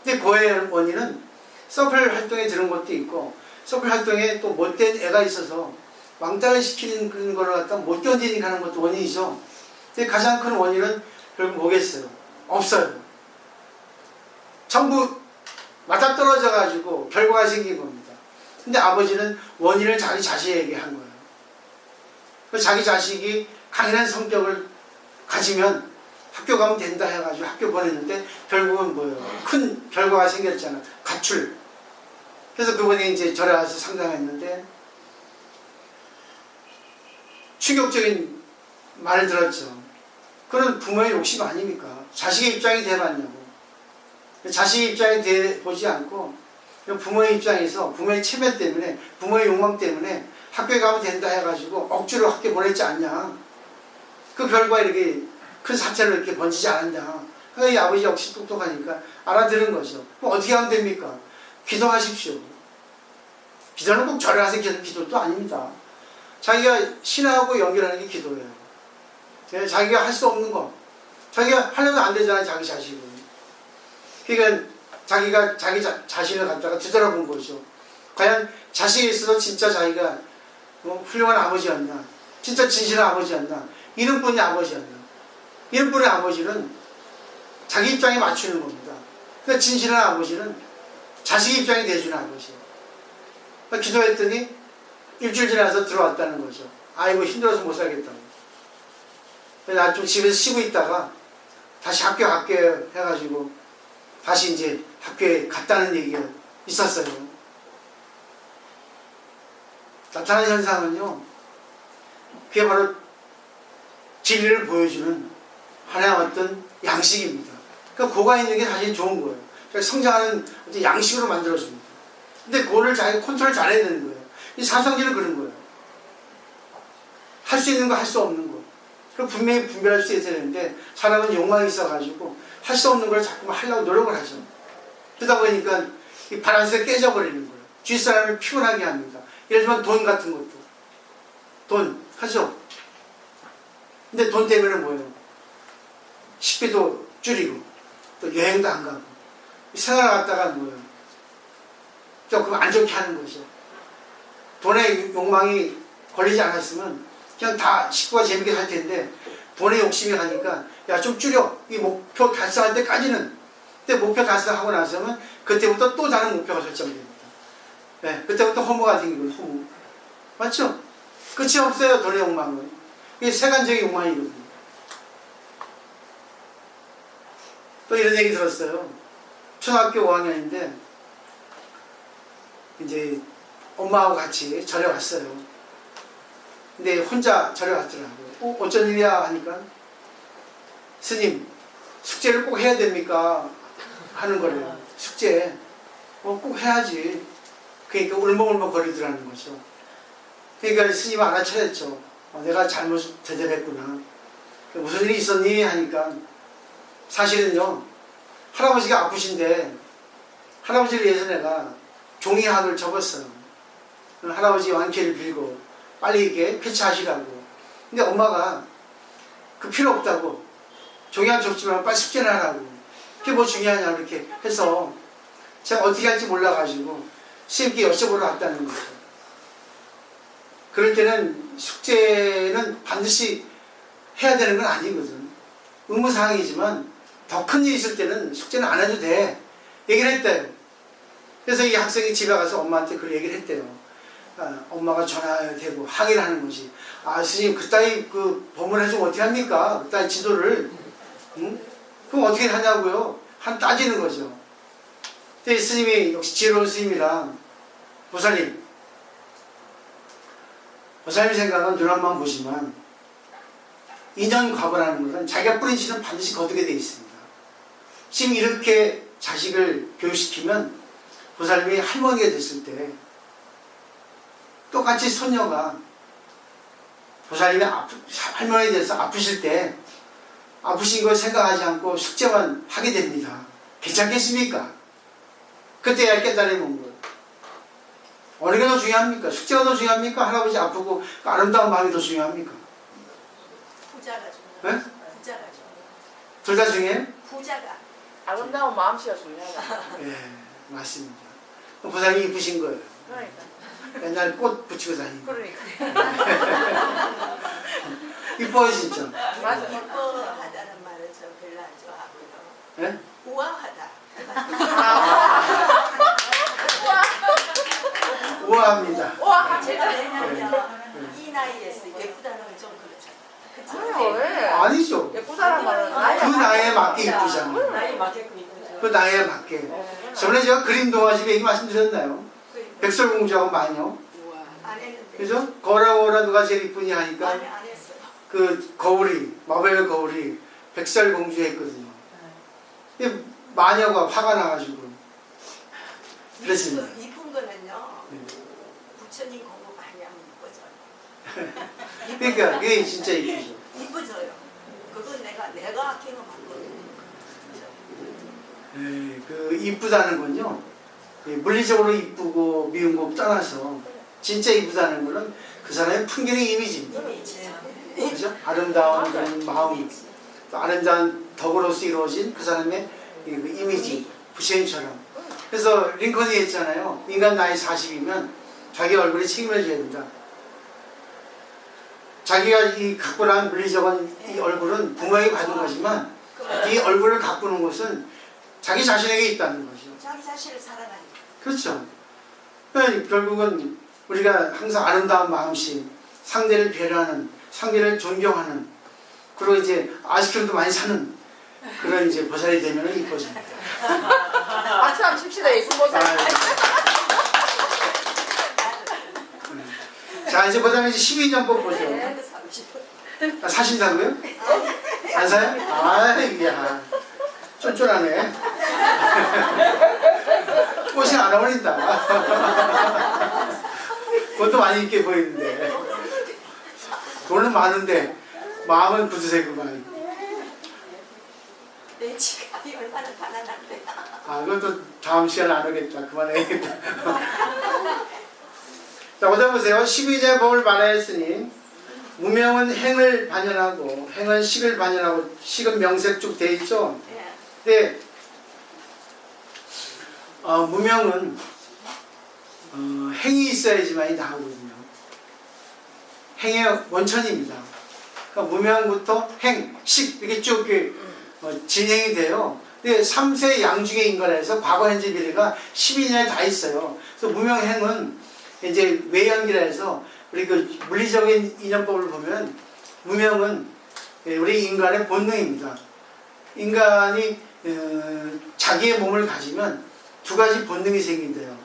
A: 근데 고의 원인은 서클 활동에 들은 것도 있고, 서클 활동에 또 못된 애가 있어서 왕따를 시키는 그런 거를 갖다 못 견디니까 하는 것도 원인이죠. 근데 가장 큰 원인은 결국 뭐겠어요? 없어요. 전부 맞아떨어져가지고 결과가 생긴 겁니다. 근데 아버지는 원인을 자기 자식에게 한 거예요. 그래서 자기 자식이 강인한 성격을 가지면 학교 가면 된다 해가지고 학교 보냈는데 결국은 뭐예요? 큰 결과가 생겼잖아. 가출. 그래서 그분이 이제 절에 와서 상담했는데 충격적인 말을 들었죠. 그건 부모의 욕심 아닙니까? 자식의 입장이 돼봤냐고. 자식의 입장이 돼보지 않고 부모의 입장에서 부모의 체면 때문에 부모의 욕망 때문에 학교에 가면 된다 해가지고 억지로 학교 보냈지 않냐. 그 결과 이렇게 큰 사태를 이렇게 번지지 않았냐. 그러니까 이 아버지 역시 똑똑하니까 알아들은 거죠. 그럼 어떻게 하면 됩니까? 기도하십시오. 기도는 꼭 절에 가서 기도도 아닙니다. 자기가 신하고 연결하는 게 기도예요. 자기가 할 수 없는 거. 자기가 하려면 안 되잖아요, 자기 자식은. 그러니까 자기가 자기 자신을 갖다가 뒤돌아본 거죠. 과연 자식이 있어도 진짜 자기가 뭐 훌륭한 아버지였나? 진짜 진실한 아버지였나? 이름뿐이 아버지였나? 이름뿐의 아버지는 자기 입장에 맞추는 겁니다. 그러니까 진실한 아버지는 자식 입장이 돼주는 아버지예요. 그러니까 기도했더니 일주일 지나서 들어왔다는 거죠. 아이고 힘들어서 못 살겠다고. 나 좀 집에서 쉬고 있다가 다시 학교 해가지고 다시 이제 학교에 갔다는 얘기가 있었어요. 나타난 현상은요, 그게 바로 진리를 보여주는 하나의 어떤 양식입니다. 그러니까 고가 있는 게 사실 좋은 거예요. 그러니까 성장하는 어떤 양식으로 만들어줍니다. 근데 그거를 자기가 컨트롤 잘해야 되는 거예요. 이 사성질은 그런 거예요. 할 수 있는 거, 할 수 없는 거. 그럼 분명히 분별할 수 있어야 되는데, 사람은 욕망이 있어가지고 할 수 없는 걸 자꾸만 하려고 노력을 하죠. 그러다 보니까 이 바란스가 깨져버리는 거예요. 주위 사람을 피곤하게 합니다. 예를 들면 돈 같은 것도. 돈, 하죠? 근데 돈 때문에 뭐예요? 식비도 줄이고, 또 여행도 안 가고, 생활을 갖다가 뭐예요? 조금 안 좋게 하는 거죠. 돈의 욕망이 걸리지 않았으면 그냥 다 식구가 재밌게 살 텐데 돈의 욕심이 가니까 야 좀 줄여. 이 목표 달성할 때까지는. 근데 목표 달성하고 나서는 그때부터 또 다른 목표가 설정됩니다. 네, 그때부터 허무가 생기고 허무. 맞죠? 끝이 없어요. 돈의 욕망은. 이게 세간적인 욕망이거든요. 또 이런 얘기 들었어요. 초등학교 5학년인데 이제 엄마하고 같이 절에 왔어요. 근데 혼자 절에 왔더라고요. 어쩐 일이야 하니까 스님 숙제를 꼭 해야 됩니까? 하는 거래요. 숙제 꼭 해야지. 그러니까 울먹울먹 거리더라는 거죠. 그러니까 스님은 알아차렸죠. 내가 잘못 대접했구나. 무슨 일이 있었니? 하니까 사실은요, 할아버지가 아프신데 할아버지를 위해서 내가 종이학을 접었어요. 할아버지 완쾌를 빌고 빨리 이렇게 쾌차하시라고. 근데 엄마가 그 필요 없다고, 종이학 접지 말고 빨리 숙제를 하라고. 그게 뭐 중요하냐 이렇게 해서 제가 어떻게 할지 몰라가지고 선생님께 여쭤보러 왔다는 거죠. 그럴 때는 숙제는 반드시 해야 되는 건 아니거든. 의무사항이지만 더 큰 일이 있을 때는 숙제는 안 해도 돼. 얘기를 했대요. 그래서 이 학생이 집에 가서 엄마한테 그걸 얘기를 했대요. 엄마가 전화되고 항의를 하는 거지. 스님 그따위 그 법문을 해주면 어떻게 합니까? 그따위 지도를. 응? 그럼 어떻게 하냐고요? 따지는 거죠. 근데 스님이 역시 지혜로운 스님이라 보살님 생각은 눈앞만 보지만 인연 과거라는 것은 자기가 뿌린 씨는 반드시 거두게 돼 있습니다. 지금 이렇게 자식을 교육시키면 보살님이 할머니가 됐을 때 똑같이 손녀가 보살님이 할머니 돼서 아프실 때 아프신 걸 생각하지 않고 숙제만 하게 됩니다. 괜찮겠습니까? 그때야 깨달음이 온 거예요. 어느 게 더 중요합니까? 숙제가 더 중요합니까? 할아버지 아프고 아름다운 마음이 더 중요합니까?
C: 부자가
A: 네?
C: 중요하죠. 부자가 중요해요.
A: 둘 다 중요해요?
C: 부자가.
D: 아름다운 마음씨가 중요하다.
A: 예, 맞습니다. 보살님이 이쁘신 거예요.
D: 그러니까.
A: 맨날 꽃 붙이고 다니고.
D: 그러니까.
A: 이뻐요, 진짜.
D: 맞아.
C: 이뻐하다는 말을 저 별로 안 좋아하고요.
A: 예?
C: 우아하다.
A: 우아합니다.
D: 와,
C: 제가 왜냐면 이 나이에서 예쁘다는 건 좀 그렇잖아요.
D: 아유, 왜?
A: 아니죠.
D: 예쁘다는 말은
A: 그 나이에 맞게 이쁘잖아요.
C: 나이 맞게끔 이쁘죠.
A: 그 나이에 맞게. 저번에 제가 그림 동화집에 얘기 말씀드렸나요? 백설공주하고 마녀.
C: 안 했는데.
A: 그죠? 거라거라 누가 제일 이쁘니 하니까
C: 안 했어요.
A: 그 거울이, 마법의 거울이 백설공주 했거든요. 근데 마녀가 화가 나가지고 그랬습니다.
C: 이쁜 거는요.
A: 네.
C: 부처님 공부 많이 하면 이뻐져요.
A: 그러니까 그게 진짜 이쁘죠.
C: 이뻐져요. 그건 내가 경험하거든요.
A: 그 이쁘다는 건요, 물리적으로 이쁘고 미운 거 떠나서 진짜 이쁘다는 거는 그 사람의 풍경의 이미지입니다. 그죠? 아름다운 그런 마음, 또 아름다운 덕으로서 이루어진 그 사람의 그 이미지, 부처님처럼. 그래서 링컨이 했잖아요. 인간 나이 40이면 자기 얼굴에 책임을 져야 된다. 자기가 이 갖고 난 물리적인 이 얼굴은 부모에게 받은 거지만 이 얼굴을 가꾸는 것은 자기 자신에게 있다는 거죠.
C: 자기 자신을 살아가니까.
A: 그렇죠. 그러니까 결국은 우리가 항상 아름다운 마음씨, 상대를 배려하는, 상대를 존경하는, 그리고 이제 아이스크림도 많이 사는 그런 이제 보살이 되면 이뻐집니다.
D: 박수 한번 칩시다. 예쁜 보살.
A: 자, 이제 그다음에 이제 12전법 보죠.
C: 사고 싶어요.
A: 사신다고요? 안 사요? 야, 쫀쫀하네. 꽃이 안 어울린다. 꽃도 많이 있게 보이는데. 돈은 많은데 마음은 구두쇠구만.
C: 내 지갑이 얼마나 가난한데.
A: 그것도 다음 시간에 안 오겠다. 그만해야겠다. 자, 보자 보세요. 12제 법을 말하였으니 무명은 행을 반연하고 행은 식을 반연하고 식은 명색 쭉 돼 있죠. 근데 무명은 행이 있어야지만이 나오거든요. 행의 원천입니다. 그러니까 무명부터 행, 식 이렇게 쭉 진행이 돼요. 근데 3세 양중의 인간에서 과거, 현재, 미래가 12년에 다 있어요. 그래서 무명행은 이제 외연기라 해서 우리 그 물리적인 인연법을 보면 무명은 우리 인간의 본능입니다. 인간이 자기의 몸을 가지면 두 가지 본능이 생긴대요.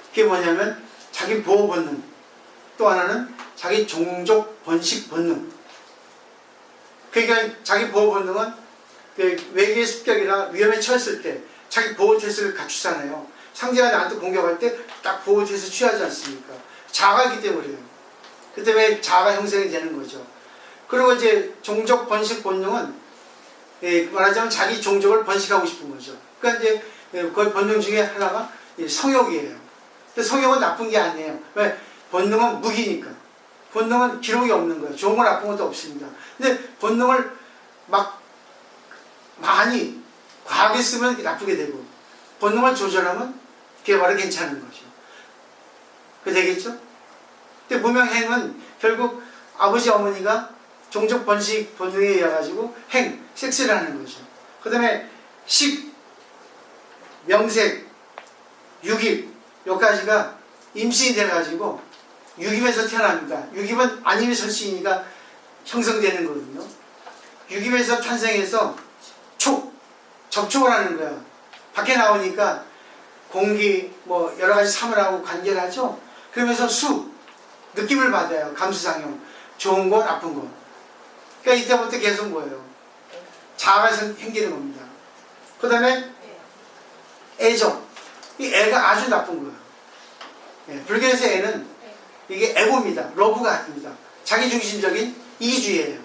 A: 그게 뭐냐면 자기 보호 본능, 또 하나는 자기 종족 번식 본능. 그러니까 자기 보호 본능은 외계의 습격이나 위험에 처했을 때 자기 보호 태세를 갖추잖아요. 상대가 나한테 공격할 때 딱 보호 태세 취하지 않습니까? 자아가 있기 때문에요. 그 때문에 자아가 형성이 되는 거죠. 그리고 이제 종족 번식 본능은 말하자면 자기 종족을 번식하고 싶은 거죠. 그러니까 이제 그 본능 중에 하나가 성욕이에요. 근데 성욕은 나쁜 게 아니에요. 왜? 본능은 무기니까. 본능은 기록이 없는 거예요. 좋은 건 나쁜 것도 없습니다. 근데 본능을 막 많이 과하게 쓰면 나쁘게 되고 본능을 조절하면 그게 바로 괜찮은 거죠. 그 되겠죠? 근데 무명행은 결국 아버지 어머니가 종족 번식 본능에 의해 가지고 섹스를 하는 거죠. 그 다음에 식, 명색, 유깁 여기까지가 임신이 돼가지고 유깁에서 태어납니다. 유깁은 아님의 설치이니까 형성되는 거거든요. 유깁에서 탄생해서 접촉을 하는 거야. 밖에 나오니까 공기 뭐 여러 가지 사물하고 관계를 하죠. 그러면서 느낌을 받아요. 감수상용. 좋은 거 나쁜 거. 그러니까 이때부터 계속 뭐예요? 자아가 생기는 겁니다. 그 다음에 애정. 이 애가 아주 나쁜 거예요. 네, 불교에서 애는 이게 에고입니다. 러브가 아닙니다. 자기중심적인 이기주의예요.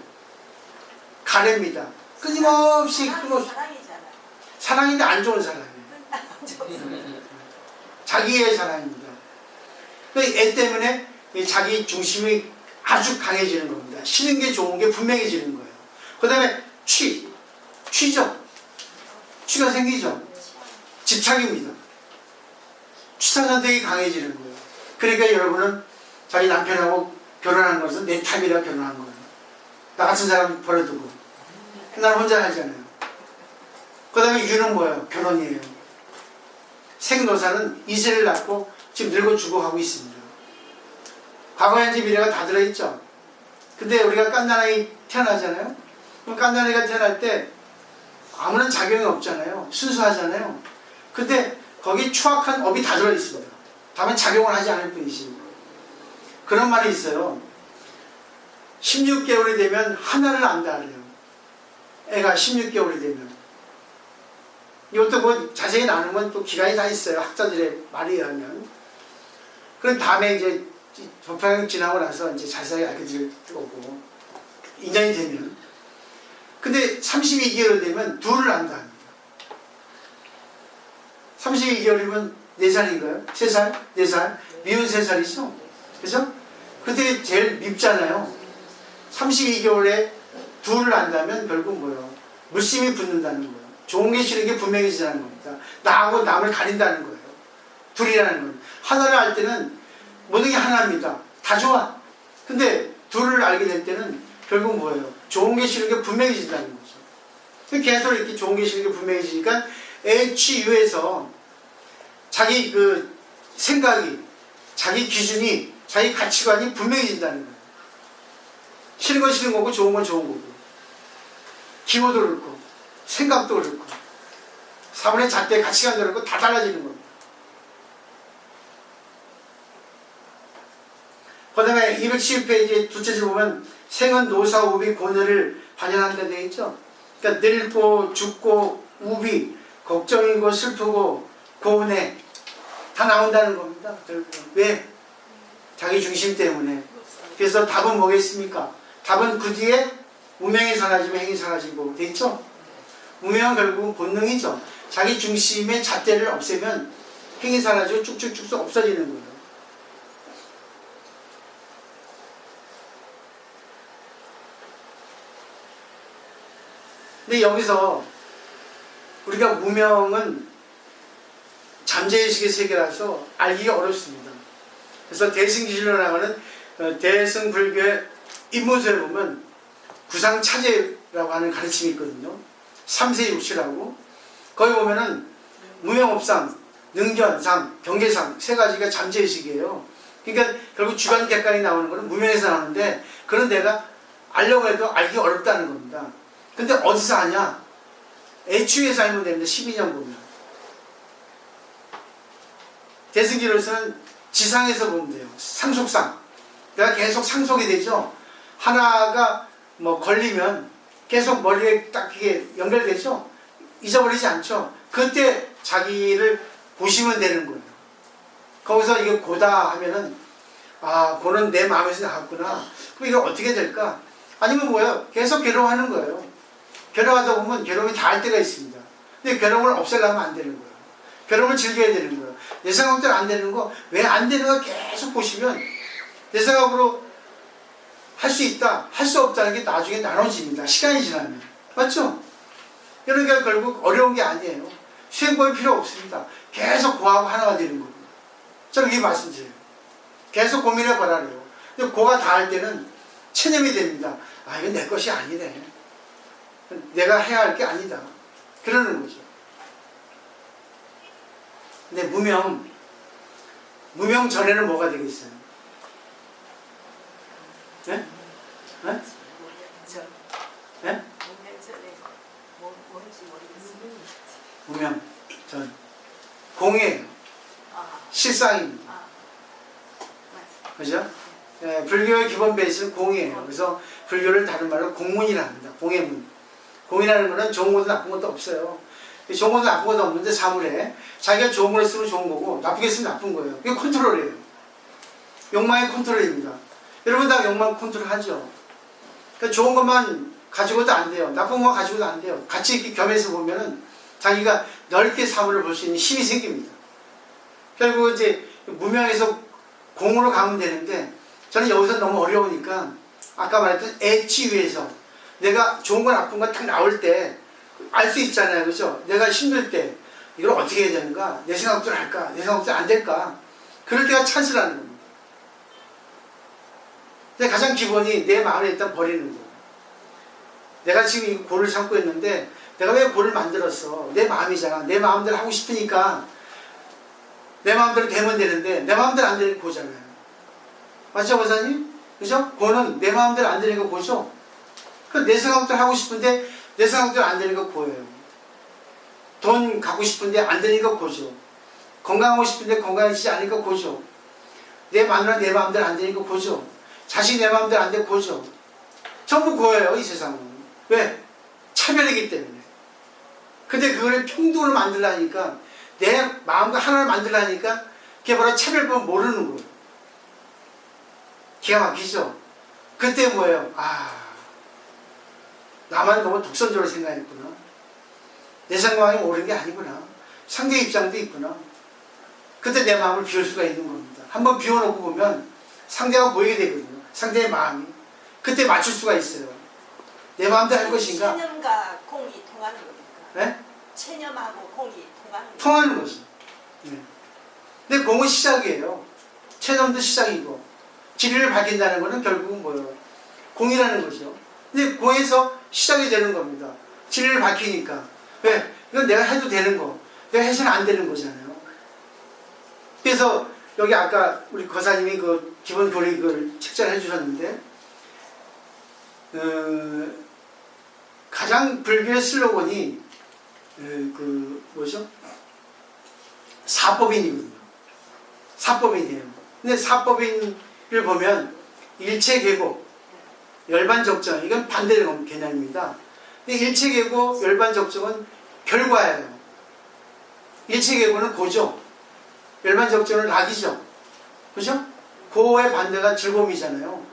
A: 가래입니다. 끊임없이
C: 사랑이잖아요.
A: 사랑인데 안 좋은 사랑이에요. 자기의 사랑입니다. 애 때문에 자기 중심이 아주 강해지는 겁니다. 싫은 게 좋은 게 분명해지는 거예요. 그 다음에 취죠. 취가 생기죠. 집착입니다. 취사선택이 강해지는 거예요. 그러니까 여러분은 자기 남편하고 결혼한 것은 내 탑이라 결혼한 거예요. 나 같은 사람 버려두고. 난 혼자 살잖아요. 그 다음에 유는 뭐예요? 결혼이에요. 생노사는 이세를 낳고 지금 늙어 죽어가고 있습니다. 과거, 현재, 미래가 다 들어있죠. 근데 우리가 깐난아이 태어나잖아요. 그럼 깐난아이가 태어날 때 아무런 작용이 없잖아요. 순수하잖아요. 근데 거기 추악한 업이 다 들어있습니다. 다만 작용을 하지 않을 뿐이지. 그런 말이 있어요. 16개월이 되면 하나를 안다 그래요. 애가 16개월이 되면. 이것도 뭐 자세히 나누면 또 기간이 다 있어요. 학자들의 말에 의하면. 그럼 다음에 이제 법화경 지나고 나서 이제 자세히 알게 될 거고. 인정이 되면. 근데 32개월 되면 둘을 안다 합니다. 32개월이면 4살인가요? 3살? 4살? 미운 3살이죠? 그죠? 그때 제일 밉잖아요. 32개월에 둘을 안다면 결국 뭐예요? 물심이 붙는다는 거예요. 좋은 게 싫은 게 분명해지는 겁니다. 나하고 남을 가린다는 거예요. 둘이라는 건. 하나를 알 때는 모든 게 하나입니다. 다 좋아. 근데 둘을 알게 될 때는 결국 뭐예요? 좋은 게 싫은 게 분명해진다는 거죠. 계속 이렇게 좋은 게 싫은 게 분명해지니까 HU에서 자기 그 생각이, 자기 기준이, 자기 가치관이 분명해진다는 거예요. 싫은 건 싫은 거고 좋은 건 좋은 거고. 기호도 그렇고 생각도 그렇고 사물의 잣대 가치관도 그렇고 다 달라지는 겁니다. 그 다음에 210페이지 둘째 줄 보면 생은 노사 우비 고뇌를 반영한다 되어 있죠. 그러니까 늙고 죽고 우비 걱정이고 슬프고 고뇌 다 나온다는 겁니다. 왜? 자기 중심 때문에. 그래서 답은 뭐겠습니까? 답은 그 뒤에 무명이 사라지면 행이 사라지고 돼 있죠. 무명은 결국은 본능이죠. 자기 중심의 잣대를 없애면 행이 사라지고 쭉쭉쭉 없어지는 거예요. 근데 여기서 우리가 무명은 잠재의식의 세계라서 알기가 어렵습니다. 그래서 대승기실로 나가는 대승불교의 입문서에 보면 구상차제라고 하는 가르침이 있거든요. 3세 6치라고. 거기 보면은 무명업상, 능견상, 경계상 세 가지가 잠재의식이에요. 그러니까 결국 주관 객관이 나오는 거는 무명에서 나오는데 그런 데가 알려고 해도 알기 어렵다는 겁니다. 근데 어디서 아냐? HU에서 알면 됩니다. 12년 보면. 대승기로서는 지상에서 보면 돼요. 상속상. 내가 계속 상속이 되죠. 하나가 뭐 걸리면 계속 머리에 딱 이게 연결되죠. 잊어버리지 않죠. 그때 자기를 보시면 되는 거예요. 거기서 이게 고다 하면은 아, 고는 내 마음에서 나왔구나. 그럼 이거 어떻게 될까? 아니면 뭐예요? 계속 괴로워하는 거예요. 괴로워하다 보면 괴로움이 닿을 때가 있습니다. 근데 괴로움을 없애려면 안 되는 거예요. 괴로움을 즐겨야 되는 거예요. 내 생각대로 안 되는 거, 왜 안 되는 거 계속 보시면 내 생각으로 할 수 있다, 할 수 없다는 게 나중에 나눠집니다. 시간이 지나면. 맞죠? 그러니까 결국 어려운 게 아니에요. 수행법이 필요 없습니다. 계속 고하고 하나가 되는 겁니다. 저는 이렇게 말씀드려요. 계속 고민해봐라 그래요. 근데 고가 닿을 때는 체념이 됩니다. 아, 이건 내 것이 아니네. 내가 해야 할 게 아니다. 그러는 거죠. 근데 무명 전에는 뭐가 되겠어요? 네? 네?
C: 저
A: 네?
C: 전에 뭔지 모르겠어요.
A: 무명 전 공이에요.
C: 아,
A: 실상입니다.
C: 아, 맞아.
A: 그죠? 예, 불교의 기본 베이스는 공이에요. 그래서 불교를 다른 말로 공문이라 합니다. 공의 문. 공이라는 거는 좋은 것도 나쁜 것도 없어요. 좋은 것도 나쁜 것도 없는데 사물에 자기가 좋은 걸 쓰면 좋은 거고 나쁘게 쓰면 나쁜 거예요. 그게 컨트롤이에요. 욕망의 컨트롤입니다. 여러분 다 욕망 컨트롤 하죠. 그러니까 좋은 것만 가지고도 안 돼요. 나쁜 것만 가지고도 안 돼요. 같이 이렇게 겸해서 보면은 자기가 넓게 사물을 볼 수 있는 힘이 생깁니다. 결국 이제 무명에서 공으로 가면 되는데 저는 여기서 너무 어려우니까 아까 말했던 애치유에서 내가 좋은 거 나쁜 거 딱 나올 때 알 수 있잖아요. 그죠? 내가 힘들 때 이걸 어떻게 해야 되는가? 내 생각대로 할까? 내 생각대로 안 될까? 그럴 때가 찬스라는 겁니다. 근데 가장 기본이 내 마음을 일단 버리는 거예요. 내가 지금 이 고를 참고 있는데 내가 왜 고를 만들었어? 내 마음이잖아. 내 마음대로 하고 싶으니까 내 마음대로 되면 되는데 내 마음대로 안 되는 게 고잖아요. 맞죠, 보사님? 그죠? 고는 내 마음대로 안 되는 거 고죠? 내 생각대로 하고 싶은데 내 생각대로 안 되는 거 고예요. 돈 갖고 싶은데 안 되는 거 고죠. 건강하고 싶은데 건강해지지 않으니까 고죠. 내 마누라 내 마음대로 안 되니까 고죠. 자식 내 마음대로 안 되고 고죠. 전부 고예요, 이 세상은. 왜? 차별이기 때문에. 근데 그거를 평등으로 만들라니까 내 마음과 하나를 만들라니까 그게 바로 차별법을 모르는 거예요. 기가 막히죠? 그때 뭐예요? 아, 나만 너무 독선적으로 생각했구나. 내 생각이 옳은 게 아니구나. 상대 입장도 있구나. 그때 내 마음을 비울 수가 있는 겁니다. 한번 비워놓고 보면 상대가 보이게 되거든요. 상대의 마음이. 그때 맞출 수가 있어요. 내 마음대로 할 것인가?
C: 체념과 공이 통하는 겁니까?
A: 네?
C: 체념하고 공이 통하는 겁니까?
A: 통하는 거죠. 네. 근데 공은 시작이에요. 체념도 시작이고 진리를 밝힌다는 것은 결국은 뭐예요? 공이라는 거죠. 근데 공에서 시작이 되는 겁니다. 진리를 밝히니까. 왜? 이건 내가 해도 되는 거. 내가 해서는 안 되는 거잖아요. 그래서 여기 아까 우리 거사님이 그 기본 교리를 책자를 해주셨는데 가장 불교의 슬로건이 뭐죠? 사법인이거든요. 사법인이에요. 근데 사법인을 보면 일체계고 열반적정, 이건 반대의 개념입니다. 근데 일체계고 열반적정은 결과예요. 일체계고는 고죠. 열반적정은 낙이죠. 그죠? 고의 반대가 즐거움이잖아요.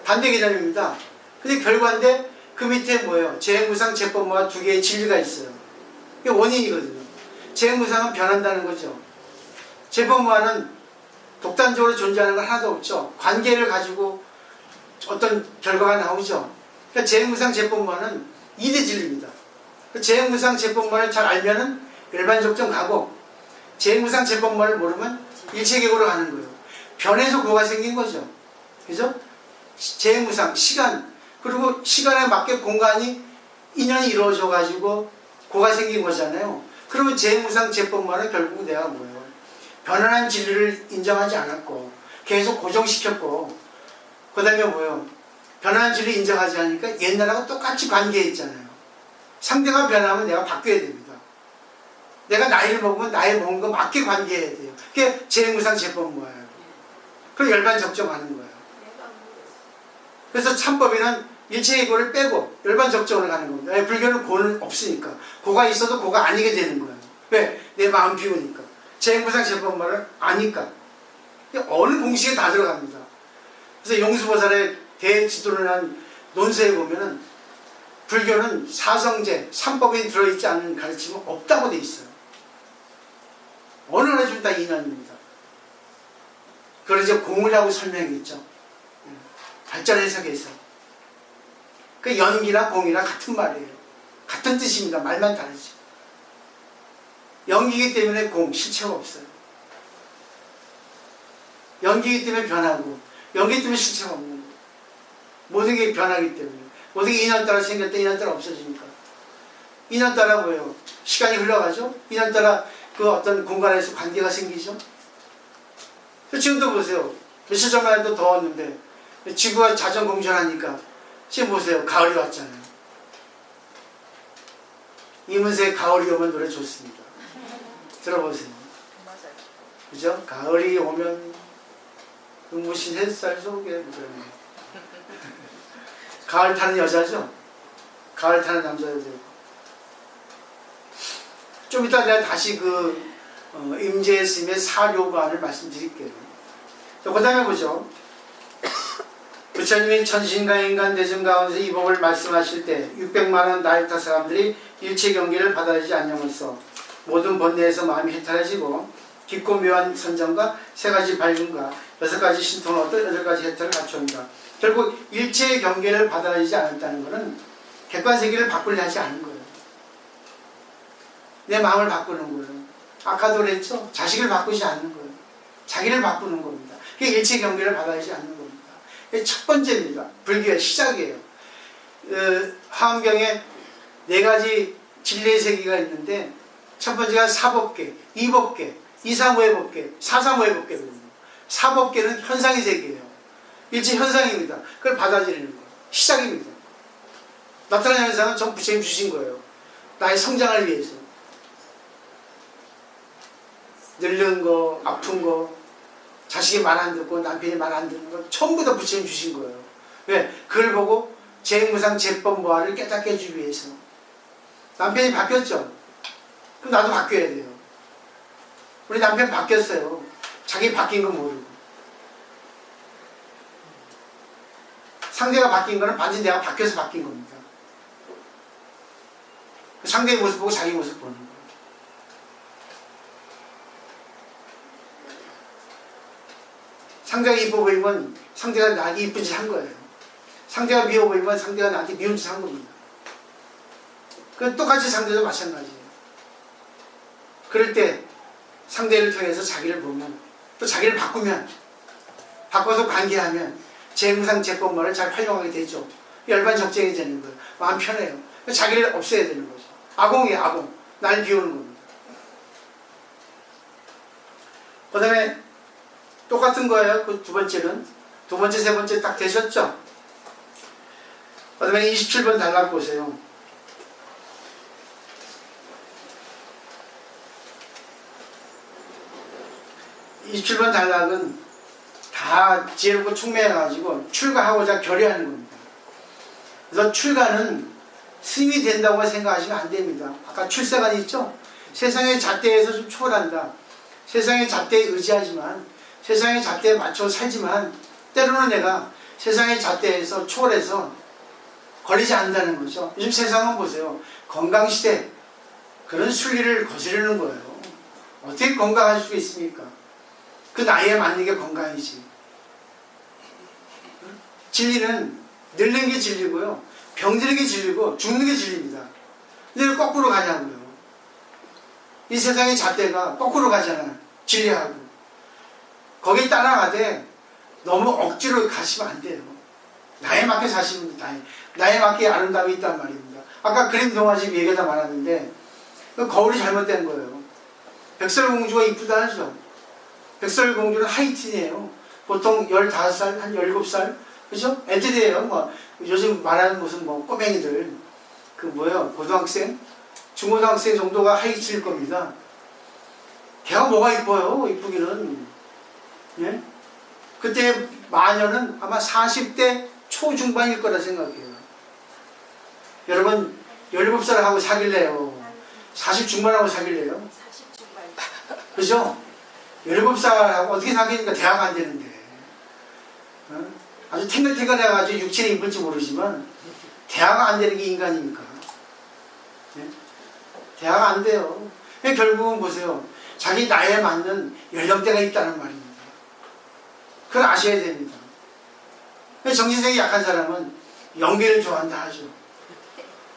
A: 반대 개념입니다. 근데 결과인데 그 밑에 뭐예요? 재행무상, 재법무와 두 개의 진리가 있어요. 이게 원인이거든요. 재행무상은 변한다는 거죠. 재법무와는 독단적으로 존재하는 건 하나도 없죠. 관계를 가지고 어떤 결과가 나오죠. 그러니까 재행무상, 재법무와는 이대 진리입니다. 재행무상, 재법무를 잘 알면은 일반적정 가고 재행무상, 재법무를 모르면 일체계고로 가는 거예요. 변해서 고가 생긴 거죠. 그죠? 재행무상, 시간, 그리고 시간에 맞게 공간이 인연이 이루어져 가지고 고가 생긴 거잖아요. 그러면 재행무상, 재법무는 결국 내가 뭐예요? 변화한 진리를 인정하지 않았고 계속 고정시켰고 그 다음에 뭐예요? 변화한 진리를 인정하지 않으니까 옛날하고 똑같이 관계했잖아요. 상대가 변하면 내가 바뀌어야 됩니다. 내가 나이를 먹으면 나이 먹은 거 맞게 관계해야 돼요. 그게 재행무상, 재법무예요. 그럼 열반 적정하는 거예요. 그래서 참법에는 일체의 고를 빼고 열반 적정을 가는 겁니다. 왜? 불교는 고는 없으니까. 고가 있어도 고가 아니게 되는 거예요. 왜? 내 마음 비우니까. 재행무상, 재법무를 아니까. 어느 공식에 다 들어갑니다. 그래서 용수보살의 대지도를 한 논서에 보면은 불교는 사성제, 삼법이 들어있지 않은 가르침은 없다고 돼 있어요. 어느 나라 좀 다 인연입니다. 그걸 이제 공이라고 설명했죠. 발전 해석에서. 그 연기나 공이나 같은 말이에요. 같은 뜻입니다. 말만 다르죠. 연기이기 때문에 공, 실체가 없어요. 연기이기 때문에 변하고, 연기 때문에 실체가 없는 거예요. 모든 게 변하기 때문에. 모든 게 인연 따라 생겼다, 인연 따라 없어지니까. 인연 따라 뭐예요? 시간이 흘러가죠? 인연 따라 그 어떤 공간에서 관계가 생기죠? 지금도 보세요. 며칠 전만 해도 더웠는데, 지구가 자전공전하니까, 지금 보세요. 가을이 왔잖아요. 이문세의 가을이 오면 노래 좋습니다. 들어보세요.
D: 맞아요.
A: 그죠? 가을이 오면 눈부신 햇살 속에 그러네. 가을 타는 여자죠? 가을 타는 남자도 되고. 좀 이따 내가 다시 임재의 스님의 사료관을 말씀드릴게요. 그 다음에 보죠. 부처님이 천신과 인간 대중 가운데서 이 법을 말씀하실 때 600만원 나이타 사람들이 일체 경계를 받아들이지 않냐면서 모든 번뇌에서 마음이 해탈해지고 깊고 묘한 선정과 3가지 밝음과 6가지 신통을 얻어 8가지 혜택을 갖춘다. 결국 일체의 경계를 받아들이지 않았다는 것은 객관세계를 바꾸려 하지 않은 거예요. 내 마음을 바꾸는 거예요. 아까도 그랬죠? 자식을 바꾸지 않는 거예요. 자기를 바꾸는 겁니다. 그게 일체 경계를 받아들이지 않는 겁니다. 이게 첫 번째입니다. 불교의 시작이에요. 화엄경에 4가지 진리의 세계가 있는데 첫 번째가 사법계, 이법계, 이사무의 법계, 사사무의 법계거든요. 사법계는 현상의 세계예요. 일체 현상입니다. 그걸 받아들이는 거예요. 시작입니다. 나타나는 현상은 전 부처님 주신 거예요. 나의 성장을 위해서. 늙는 거, 아픈 거, 자식이 말 안 듣고 남편이 말 안 듣는 거 전부 다 부처님 주신 거예요. 왜? 그걸 보고 재무상 재법무화를 깨닫게 해주기 위해서. 남편이 바뀌었죠? 그럼 나도 바뀌어야 돼요. 우리 남편 바뀌었어요. 자기 바뀐 거 모르고. 상대가 바뀐 거는 반드시 내가 바뀌어서 바뀐 겁니다. 상대의 모습 보고 자기 모습 보는 거예요. 상대가 이뻐 보이면 상대가 나한테 이쁜 짓 한 거예요. 상대가 미워 보이면 상대가 나한테 미운 짓 한 겁니다. 그건 똑같이 상대도 마찬가지예요. 그럴 때 상대를 통해서 자기를 보면 또 자기를 바꾸면 바꿔서 관계하면 재무상 재법문을 잘 활용하게 되죠. 열반 적쟁이 되는 거예요. 마음 편해요. 자기를 없애야 되는 거죠. 아공이에요. 아공. 날 비우는 겁니다. 그 다음에 똑같은 거예요. 그 두 번째는. 두 번째, 세 번째 딱 되셨죠? 그 다음에 27번 단락 보세요. 이 27번 단락은 다 지혜롭고 총명해가지고 출가하고자 결의하는 겁니다. 그래서 출가는 스님이 된다고 생각하시면 안 됩니다. 아까 출세관이 있죠? 세상의 잣대에서 좀 초월한다. 세상의 잣대에 의지하지만 세상의 잣대에 맞춰 살지만 때로는 내가 세상의 잣대에서 초월해서 걸리지 않는다는 거죠. 요즘 세상은 보세요. 건강시대 그런 순리를 거스르는 거예요. 어떻게 건강할 수가 있습니까? 그 나이에 맞는 게 건강이지. 진리는 늙는 게 진리고요. 병드는 게 진리고 죽는 게 진리입니다. 근데 왜 거꾸로 가냐고요. 이 세상의 잣대가 거꾸로 가잖아. 진리하고. 거기에 따라가되 너무 억지로 가시면 안 돼요. 나에 맞게 사시면 나에 맞게 아름다움이 있단 말입니다. 아까 그림 동화집 얘기가 많았는데 거울이 잘못된 거예요. 백설공주가 이쁘다 하죠. 백설공주는 하이틴이에요. 보통 15살, 한 17살, 그죠? 애들이에요. 뭐, 요즘 말하는 무슨 뭐, 꼬맹이들. 그 뭐예요? 고등학생? 중고등학생 정도가 하이틴일 겁니다. 걔가 뭐가 이뻐요? 이쁘기는. 예? 그때 마녀는 아마 40대 초중반일 거라 생각해요. 여러분, 17살하고 사귈래요? 40 중반하고 사귈래요?
C: 40중반.
A: 그죠? 17살하고 어떻게 사귀니까 대화가 안 되는데. 어? 아주 탱글탱글해가지고 육체를 입을지 모르지만 대화가 안 되는 게 인간입니까? 네? 대화가 안 돼요. 결국은 보세요. 자기 나이에 맞는 연령대가 있다는 말입니다. 그걸 아셔야 됩니다. 정신성이 약한 사람은 연기를 좋아한다 하죠.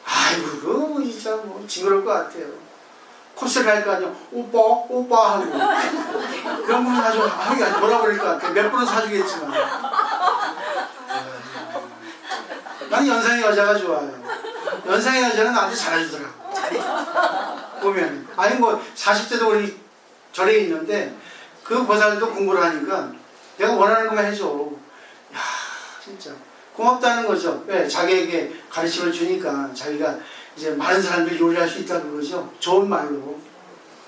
A: 아이고, 그거 진짜 뭐 징그러울 것 같아요. 코스를 할 거 아니야. 오빠, 오빠 하고. 그런 분은 아주 돌아버릴 것 같아요. 몇 분은 사주겠지만. 나는 연상의 여자가 좋아요. 연상의 여자는 나한테 잘해주더라고. 보면. 아니, 뭐, 40대도 우리 절에 있는데, 그 보살도 공부를 하니까 내가 원하는 것만 해줘. 야, 진짜. 고맙다는 거죠. 왜? 자기에게 가르침을 주니까 자기가 이제 많은 사람들 요리할 수 있다는 거죠. 좋은 말로.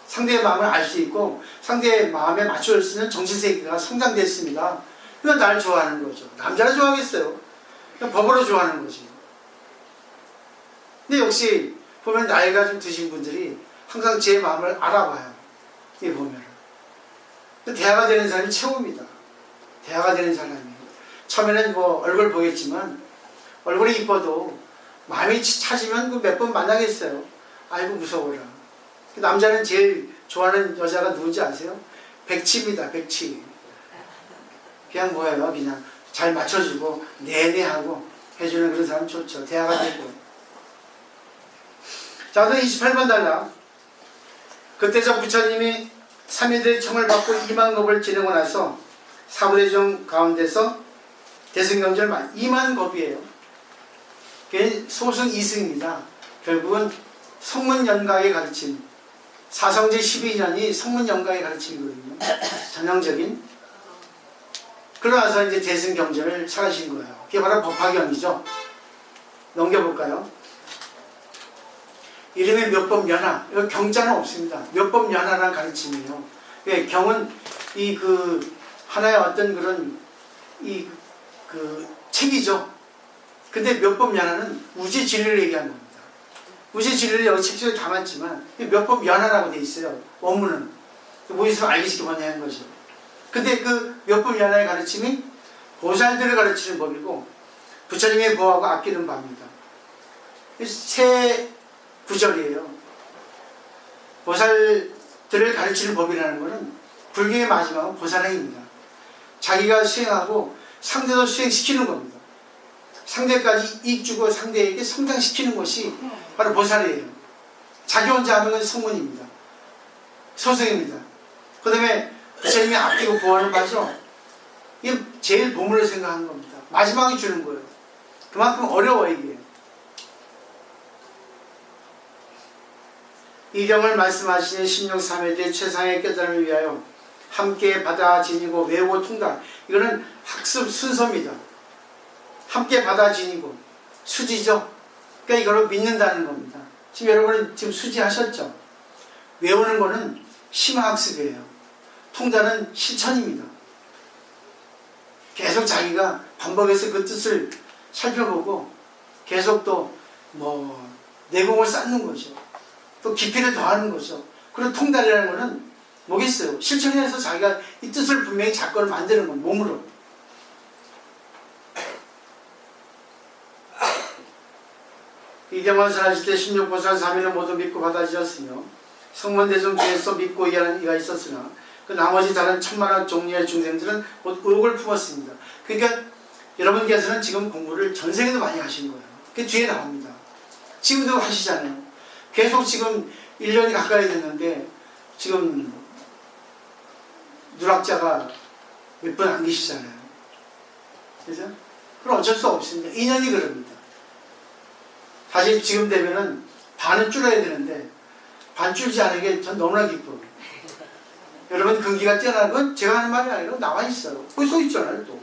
A: 상대의 마음을 알 수 있고, 상대의 마음에 맞출 수 있는 정신세계가 성장됐습니다. 그러니까 날 좋아하는 거죠. 남자를 좋아하겠어요. 그냥 법으로 좋아하는 거지. 근데 역시 보면 나이가 좀 드신 분들이 항상 제 마음을 알아봐요. 이게 보면. 대화가 되는 사람이 최고입니다. 대화가 되는 사람이. 처음에는 뭐 얼굴 보겠지만 얼굴이 이뻐도 마음이 차지면 그 몇 번 만나겠어요. 아이고 무서워라. 남자는 제일 좋아하는 여자가 누군지 아세요? 백치입니다. 백치. 그냥 뭐예요? 그냥 잘 맞춰주고 내내하고 해주는 그런 사람 좋죠. 대화가 되고. 자, 또 28번 달라. 그때 저 부처님이 삼위들의 청을 받고 2만 겁을 지내고 나서 사부대중 가운데서 대승경절 2만 겁이에요. 그게 소승 2승입니다. 결국은 성문연가의 가르침. 사성제 12년이 성문연가의 가르침이거든요. 전형적인. 그러나서 이제 대승경전을 사가신 거예요. 그게 바로 법화경이죠. 넘겨볼까요? 이름이 몇법연화. 이거 경자는 없습니다. 몇법연화라는 가르침이에요. 왜? 경은 하나의 어떤 그런 책이죠. 근데 몇법연화는 우주의 진리를 얘기하는 겁니다. 우주의 진리를 여기 책 속에 담았지만 몇법연화라고 돼 있어요. 원문은. 모의서 알기 쉽게 번역한 거죠. 근데 그 몇법연화의 가르침이 보살들을 가르치는 법이고 부처님의 보호하고 아끼는 바입니다. 세 구절이에요. 보살들을 가르치는 법이라는 것은 불교의 마지막은 보살행입니다. 자기가 수행하고 상대도 수행시키는 겁니다. 상대까지 이익 주고 상대에게 성장시키는 것이 바로 보살이에요. 자기 혼자 하는 건 성문입니다. 소승입니다. 그 다음에 부처님이 아끼고 보호하는 바죠. 이게 제일 보물을 생각하는 겁니다. 마지막에 주는 거예요. 그만큼 어려워요, 이게. 이 경을 말씀하시는 신용삼회대 최상의 깨달음을 위하여 함께 받아 지니고 외우고 통달. 이거는 학습 순서입니다. 함께 받아 지니고 수지죠. 그러니까 이걸 믿는다는 겁니다. 지금 여러분은 지금 수지하셨죠? 외우는 거는 심화학습이에요. 통달은 실천입니다. 계속 자기가 반복해서 그 뜻을 살펴보고 계속 또 내공을 쌓는 거죠. 또 깊이를 더하는 거죠. 그리고 통달이라는 거는 뭐겠어요? 실천해서 자기가 이 뜻을 분명히 작건을 만드는 건 몸으로. 이경원설 하실 때 16보살 3인을 모두 믿고 받아지었으며 성문대중 중에서 믿고 이하는 이가 있었으나 그 나머지 다른 천만한 종류의 중생들은 곧 의혹을 품었습니다. 그러니까 여러분께서는 지금 공부를 전생에도 많이 하신 거예요. 그게 뒤에 나옵니다. 지금도 하시잖아요. 계속 지금 1년이 가까이 됐는데 지금 누락자가 몇 번 안 계시잖아요. 그죠? 그럼 어쩔 수 없습니다. 인연이 그럽니다. 사실 지금 되면은 반은 줄여야 되는데 반 줄지 않은 게 전 너무나 기뻐요. 여러분 근기가 뛰어나는 건 제가 하는 말이 아니라 나와 있어요. 거기 써 있잖아요 또.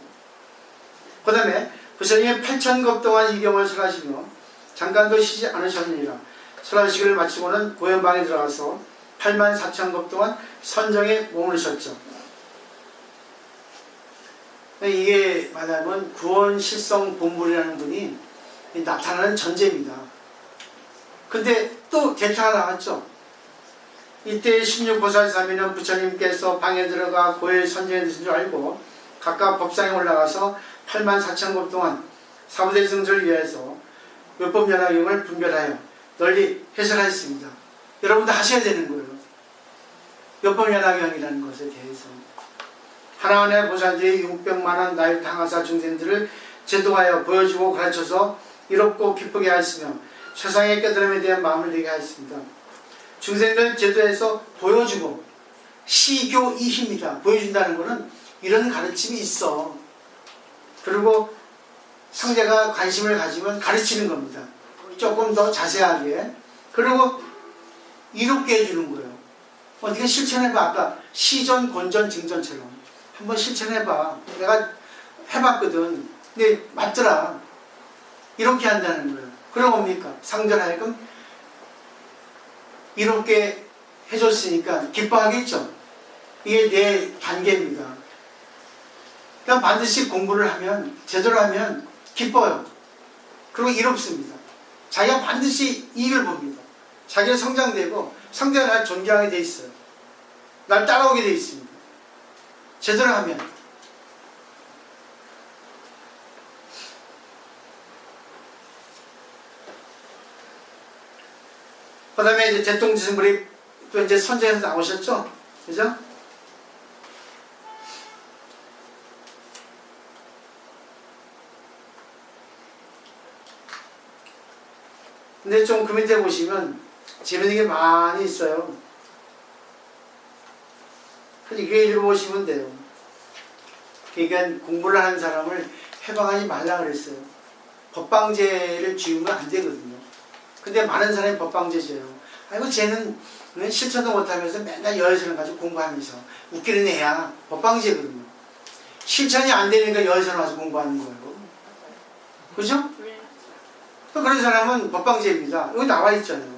A: 그 다음에 부처님의 8,000겁 동안 이 경을 설하시며 잠깐도 쉬지 않으셨느니라. 설하시기를 마치고는 고연방에 들어가서 84,000겁 동안 선정에 머무르셨죠. 이게 말하면 구원실성 본불이라는 분이 나타나는 전제입니다. 근데 또 대타가 나왔죠. 이때 16보살 3인은 부처님께서 방에 들어가 고해 선정해 드신 줄 알고 각각 법상에 올라가서 8만 4천 곱 동안 사부대 정조를 위해서 율법연합형을 분별하여 널리 해설하였습니다. 여러분도 하셔야 되는 거예요. 율법연합형이라는 것에 대해서. 하나님의 보살들이 600만원 나의 당하사 중생들을 제도하여 보여주고 가르쳐서 이롭고 기쁘게 하였으며 세상의 깨달음에 대한 마음을 내게 하였습니다. 중생들 제도에서 보여주고 시교이입니다. 보여준다는 것은 이런 가르침이 있어. 그리고 상대가 관심을 가지면 가르치는 겁니다. 조금 더 자세하게. 그리고 이롭게 해주는 거예요. 어떻게 실천해봐. 아까 시전, 권전, 증전처럼 한번 실천해봐. 내가 해봤거든. 근데 맞더라. 이렇게 한다는 거예요. 그럼 뭡니까? 상대하여금 이롭게 해줬으니까 기뻐하겠죠. 이게 내 단계입니다. 그러니까 반드시 공부를 하면, 제대로 하면 기뻐요. 그리고 이롭습니다. 자기가 반드시 이익을 봅니다. 자기가 성장되고 상대가 날 존경하게 돼 있어요. 날 따라오게 돼 있습니다. 제대로 하면. 그 다음에 이제 대통지승불이 또 이제 선제에서 나오셨죠? 그죠? 근데 좀 그 밑에 보시면 재밌는 게 많이 있어요. 이게 읽어보시면 돼요. 그러니까 공부를 하는 사람을 해방하지 말라 그랬어요. 법방제를 지우면 안 되거든요. 근데 많은 사람이 법방제제요. 아이고 쟤는 실천도 못하면서 맨날 여회선을 가지고 공부하면서 웃기는 애야. 법방제거든요. 실천이 안 되니까 여회선 와서 공부하는 거예요. 그죠? 그런 사람은 법방제입니다. 여기 나와 있잖아요.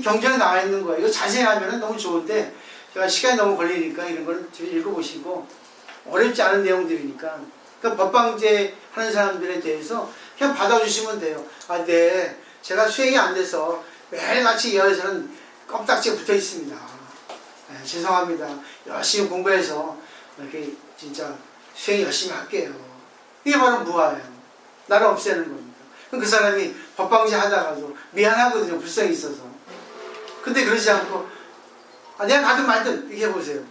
A: 경전에 나와 있는 거예요. 이거 자세히 하면 너무 좋은데 제가 시간이 너무 걸리니까 이런 걸 읽어보시고 어렵지 않은 내용들이니까 그러니까 법방제 하는 사람들에 대해서 그냥 받아주시면 돼요. 아, 네. 제가 수행이 안 돼서 매일같이 여기서는 껌딱지가 붙어 있습니다. 네, 죄송합니다. 열심히 공부해서 이렇게 진짜 수행 열심히 할게요. 이게 바로 무아예요. 나를 없애는 겁니다. 그럼 그 사람이 법방제 하다가도 미안하거든요. 불성이 있어서. 근데 그러지 않고 아, 내가 가든 말든 이렇게 해보세요.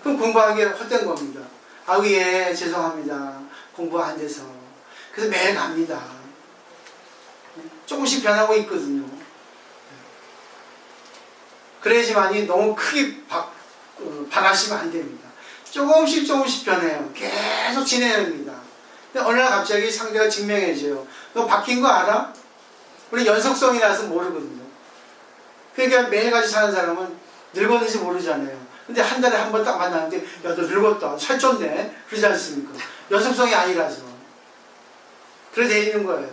A: 그럼 공부하기에 헛된 겁니다. 아우 예 죄송합니다. 공부 안 돼서. 그래서 매일 갑니다. 조금씩 변하고 있거든요. 그래야지만이 너무 크게 바라시면 안 됩니다. 조금씩 변해요. 계속 진행해야 됩니다. 근데 어느 날 갑자기 상대가 증명해져요. 너 바뀐 거 알아? 우리 연속성이라서 모르거든요. 그러니까 매일같이 사는 사람은 늙었는지 모르잖아요. 근데 한 달에 한 번 딱 만나는데 야 너 늙었다. 살쪘네. 그러지 않습니까? 연속성이 아니라서. 그래 돼 있는 거예요.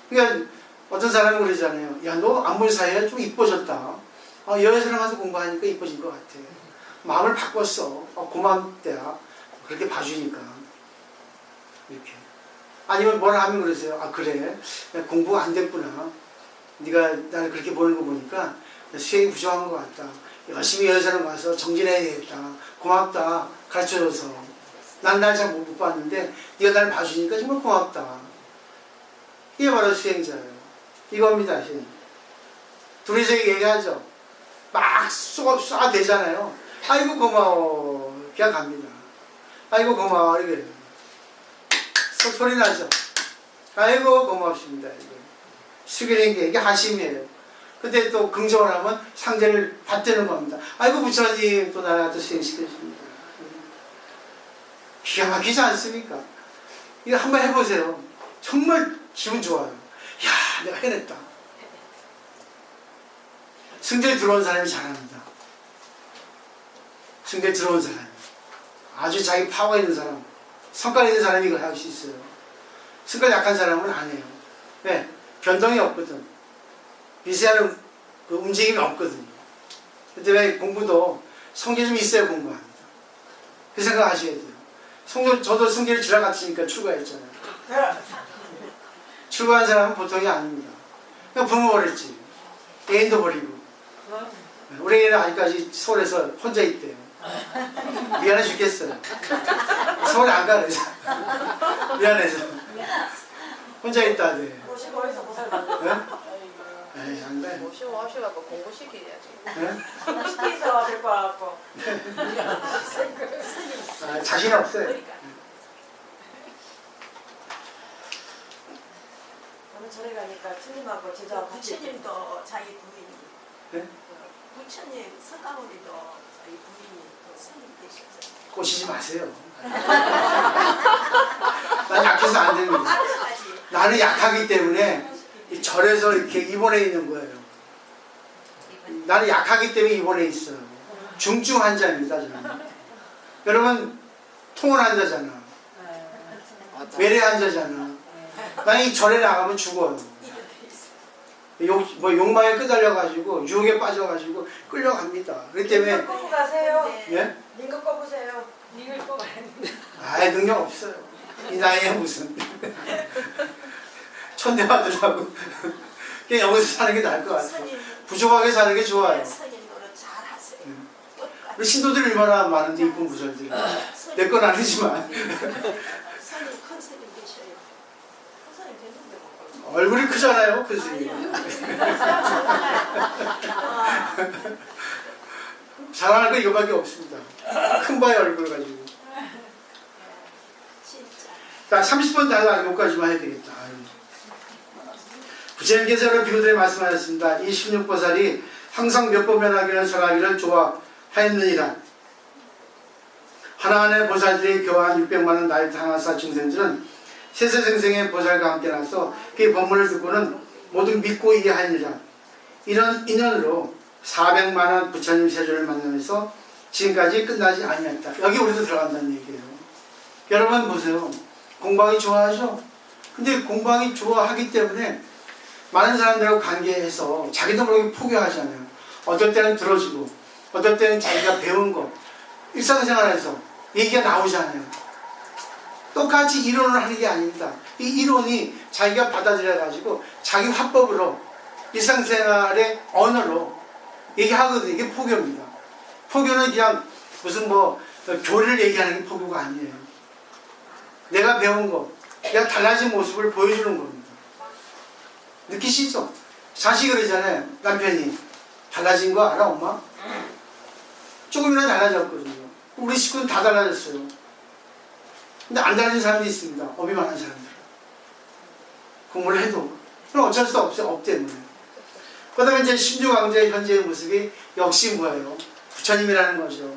A: 그러니까 어떤 사람은 그러잖아요. 야 너 안 본 사이에 좀 이뻐졌다. 여자랑 가서 공부하니까 이뻐진 것 같아. 마음을 바꿨어. 고맙대야. 그렇게 봐주니까. 이렇게. 아니면 뭐라 하면 그러세요. 아 그래. 공부가 안 됐구나. 네가 나를 그렇게 보는 거 보니까 수행이 부족한 것 같다. 열심히 여자랑 가서 정진해야 되겠다. 고맙다. 가르쳐줘서. 난 날 잘 못 봤는데 네가 날 봐주니까 정말 고맙다. 이게 바로 수행자예요. 이겁니다. 수행. 둘이서 얘기하죠. 막 쏴대잖아요. 아이고 고마워. 그냥 갑니다. 아이고 고마워. 이게 소리 나죠. 아이고 고맙습니다. 숙이는 게 이게 하심이에요. 근데 또 긍정을 하면 상대를 받드는 겁니다. 아이고 부처님 또 나를 또 수행시켜줍니다. 기가 막히지 않습니까? 이거 한번 해보세요. 정말 기분 좋아요. 야 내가 해냈다. 승대에 들어온 사람이 잘합니다. 승대에 들어온 사람이 아주 자기 파워 있는 사람, 성깔 있는 사람이 이걸 할 수 있어요. 성깔 약한 사람은 안 해요. 왜? 변동이 없거든. 미세한 그 움직임이 없거든요. 근데 왜 공부도 성질 좀 있어야 공부합니다. 그 생각 하셔야 돼요. 저도 성질이 지나갔으니까 출가했잖아요. 출가한 사람은 보통이 아닙니다. 그냥 부모 버렸지. 애인도 버리고. 우리 애는 아직까지 서울에서 혼자 있대요. 미안해 죽겠어요. 서울에 안 가, 그래서. 미안해서. 혼자 있다, 네.
C: 모시고 어디서 보살 받는
A: 네? 에이, 안 돼.
D: 모시고 하셔갖고 공부시키야지.
A: 네?
C: 시키서 될거 같고.
A: 아, 자신 없어요.
C: 그러니까. 오늘 절에 가니까 스님하고 제자 부처님도 자기 부인,
A: 네?
C: 부처님 석가모니도 자기 부인이 또 스님 되셨죠.
A: 꼬시지 마세요. 난 약해서 안 됩니다.
C: 아들까지.
A: 나는 약하기 때문에 이 절에서 이렇게 입원해 있는 거예요. 나는 약하기 때문에 입원해 있어요. 중증 환자입니다, 저는. 여러분, 통원 환자잖아. 외래 환자잖아. 난 이 절에 나가면 죽어요. 욕망에 끄달려가지고, 유혹에 빠져가지고, 끌려갑니다. 그렇기 때문에,
C: 링거 꼽고 가세요.
A: 예?
C: 링거 꼽으세요. 링을 꼽아야 돼.
A: 아예 능력 없어요. 이 나이에 무슨. 천대 받으려고. 그냥 여기서 사는 게 나을 것 같아요.
C: 스님,
A: 부족하게 사는 게 좋아요.
C: 스님 노릇 잘 하세요.
A: 우리 신도들이 얼마나 많은데, 이쁜 구절들이. 내 건 아니지만.
C: 스님 큰 스님 되셔요. 큰 스님 됐는데 뭐.
A: 얼굴이 크잖아요, 큰 스님. 자랑할 거 이거밖에 없습니다. 큰 바의 얼굴 가지고.
C: 진짜.
A: 자, 30분 달라 여기까지만 해야 되겠다. 부처님께서 여러 비유들에 말씀하셨습니다. 이 16보살이 항상 몇 번 변하기는 설하기를 좋아하였느니라. 하나하나의 보살들이 교환 600만원 나이 당하사 중생들은 세세생생의 보살과 함께 나서 그의 법문을 듣고는 모두 믿고 이해하니라. 이런 인연으로 400만원 부처님 세조를 만나면서 지금까지 끝나지 아니했다. 여기 우리도 들어간다는 얘기예요. 여러분 보세요. 공방이 좋아하죠? 근데 공방이 좋아하기 때문에 많은 사람들하고 관계해서 자기도 모르게 포기하잖아요. 어떨 때는 들어주고 어떨 때는 자기가 배운 거 일상생활에서 얘기가 나오잖아요. 똑같이 이론을 하는 게 아닙니다. 이 이론이 자기가 받아들여가지고 자기 화법으로 일상생활의 언어로 얘기하거든요. 이게 포교입니다. 포교는 그냥 무슨 교리를 얘기하는 게 포교가 아니에요. 내가 배운 거, 내가 달라진 모습을 보여주는 겁니다. 느끼시죠? 자식이 그러잖아요. 남편이 달라진 거 알아, 엄마? 조금이나 달라졌거든요. 우리 식구는 다 달라졌어요. 근데 안 달라진 사람도 있습니다. 업이 많은 사람들. 공부를 해도. 그럼 어쩔 수 없어요. 업 때문에. 그 다음에 이제 신주광자의 현재의 모습이 역시 뭐예요? 부처님이라는 거죠.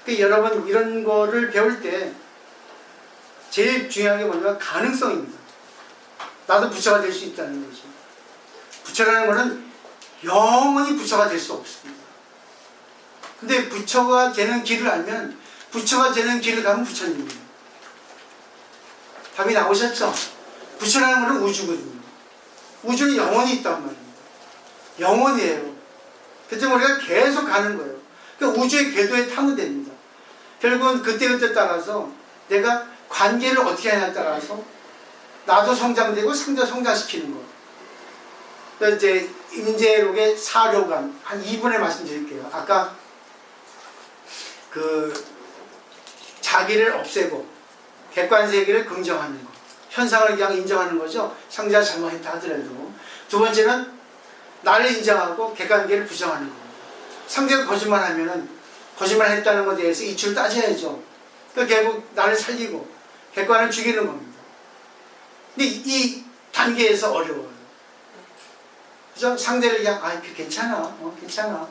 A: 그러니까 여러분 이런 거를 배울 때 제일 중요한 게 뭐냐면 가능성입니다. 나도 부처가 될 수 있다는 거죠. 부처라는 거는 영원히 부처가 될 수 없습니다. 근데 부처가 되는 길을 알면 부처가 되는 길을 가면 부처님이에요. 답이 나오셨죠? 부처라는 거는 우주거든요. 우주는 영원히 있단 말입니다. 영원이에요. 그래서 우리가 계속 가는 거예요. 그러니까 우주의 궤도에 타면 됩니다. 결국은 그때그때 따라서 내가 관계를 어떻게 하냐에 따라서 나도 성장되고 상대도 성장시키는 거. 그래서 이제 임재록의 사료관 한 2분에 말씀드릴게요. 아까 자기를 없애고 객관세계를 긍정하는 거. 현상을 그냥 인정하는 거죠. 상대가 잘못했다 하더라도. 두 번째는 나를 인정하고 객관계를 부정하는 겁니다. 상대가 거짓말하면은 거짓말했다는 것에 대해서 이치를 따져야죠. 그러니까 결국 나를 살리고 객관을 죽이는 겁니다. 근데 이 단계에서 어려워요. 그래서 상대를 그냥 괜찮아, 괜찮아.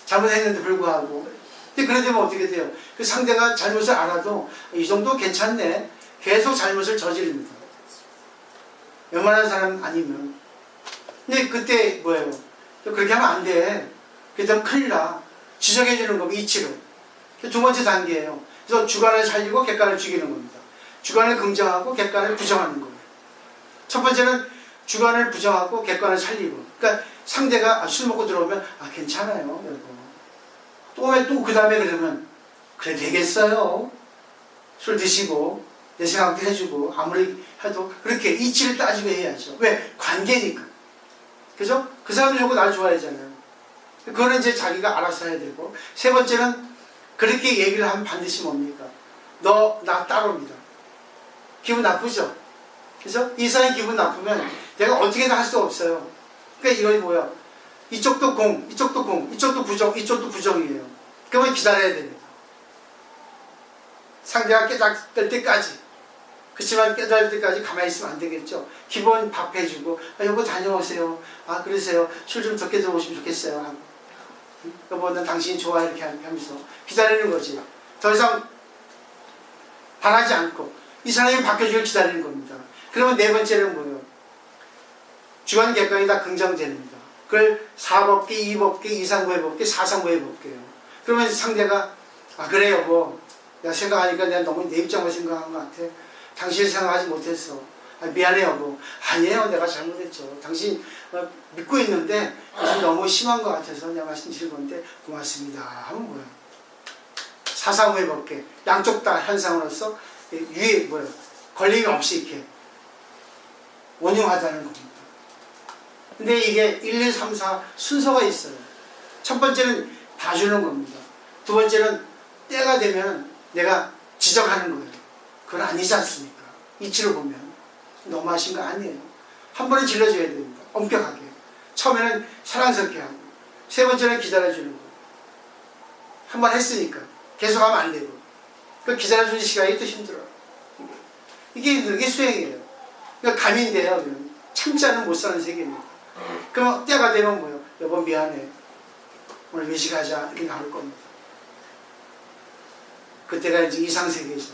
A: 잘못했는데 불구하고. 근데 그래 되면 어떻게 돼요? 그 상대가 잘못을 알아도 이 정도 괜찮네. 계속 잘못을 저지릅니다. 웬만한 사람 아니면. 근데 그때 뭐예요? 그렇게 하면 안 돼. 그렇게 하면 큰일 나. 지적해주는 겁니다. 이치로. 두 번째 단계예요. 그래서 주관을 살리고 객관을 죽이는 겁니다. 주관을 긍정하고 객관을 부정하는 거예요. 첫 번째는 주관을 부정하고 객관을 살리고. 그러니까 상대가 술 먹고 들어오면 괜찮아요. 또 그 다음에 그러면 그래 되겠어요. 술 드시고 내 생각도 해주고 아무리 해도 그렇게 이치를 따지고 해야죠. 왜? 관계니까. 그죠? 그 사람이 좋고 나를 좋아하잖아요. 그거는 이제 자기가 알아서 해야 되고. 세 번째는 그렇게 얘기를 하면 반드시 뭡니까? 너 나 따로입니다. 기분 나쁘죠? 그죠? 이 사람이 기분 나쁘면 내가 어떻게든 할 수 없어요. 그러니까 이건 뭐야? 이쪽도 공, 이쪽도 공, 이쪽도 부정, 이쪽도 부정이에요. 그러면 기다려야 됩니다. 상대가 깨닫을 때까지. 그렇지만 깨달을 때까지 가만히 있으면 안 되겠죠. 기본 밥 해주고, 여보 다녀오세요. 아, 그러세요. 술 좀 적게 들어오시면 좋겠어요. 하고. 여보, 난 당신이 좋아. 이렇게 하면서 기다리는 거지. 더 이상 반하지 않고, 이 사람이 바뀌어주길 기다리는 겁니다. 그러면 네 번째는 뭐예요? 주관 객관이 다 긍정됩니다. 그걸 4법계, 2법계, 이상부의 법계, 사상부의 법계예요. 그러면 상대가, 아, 그래, 여보. 내가 생각하니까 내가 너무 내 입장만 생각한 것 같아. 당신을 생각하지 못했어. 아, 미안해 여보. 아니에요, 내가 잘못했죠. 당신 믿고 있는데 요즘 너무 심한 것 같아서 내가 말씀드릴 건데 고맙습니다 하면 뭐야? 사상의 법계, 양쪽 다 현상으로서 유예 뭐야? 걸림이 없이 이렇게 원용하자는 겁니다. 근데 이게 1, 2, 3, 4 순서가 있어요. 첫 번째는 봐주는 겁니다. 두 번째는 때가 되면 내가 지적하는 거예요. 그건 아니지 않습니까? 이치로 보면 너무하신 거 아니에요. 한 번은 질러줘야 됩니다. 엄격하게. 처음에는 사랑스럽게 하고, 세 번째는 기다려주는 거. 한 번 했으니까 계속하면 안 되고, 그 기다려주는 시간이 또 힘들어요. 이게 수행이에요. 그러니까 감인데요. 참지 않으면 못 사는 세계입니다. 그럼 때가 되면 뭐예요? 여보 미안해. 오늘 외식하자. 이렇게 나올 겁니다. 그때가 이제 이상세계죠.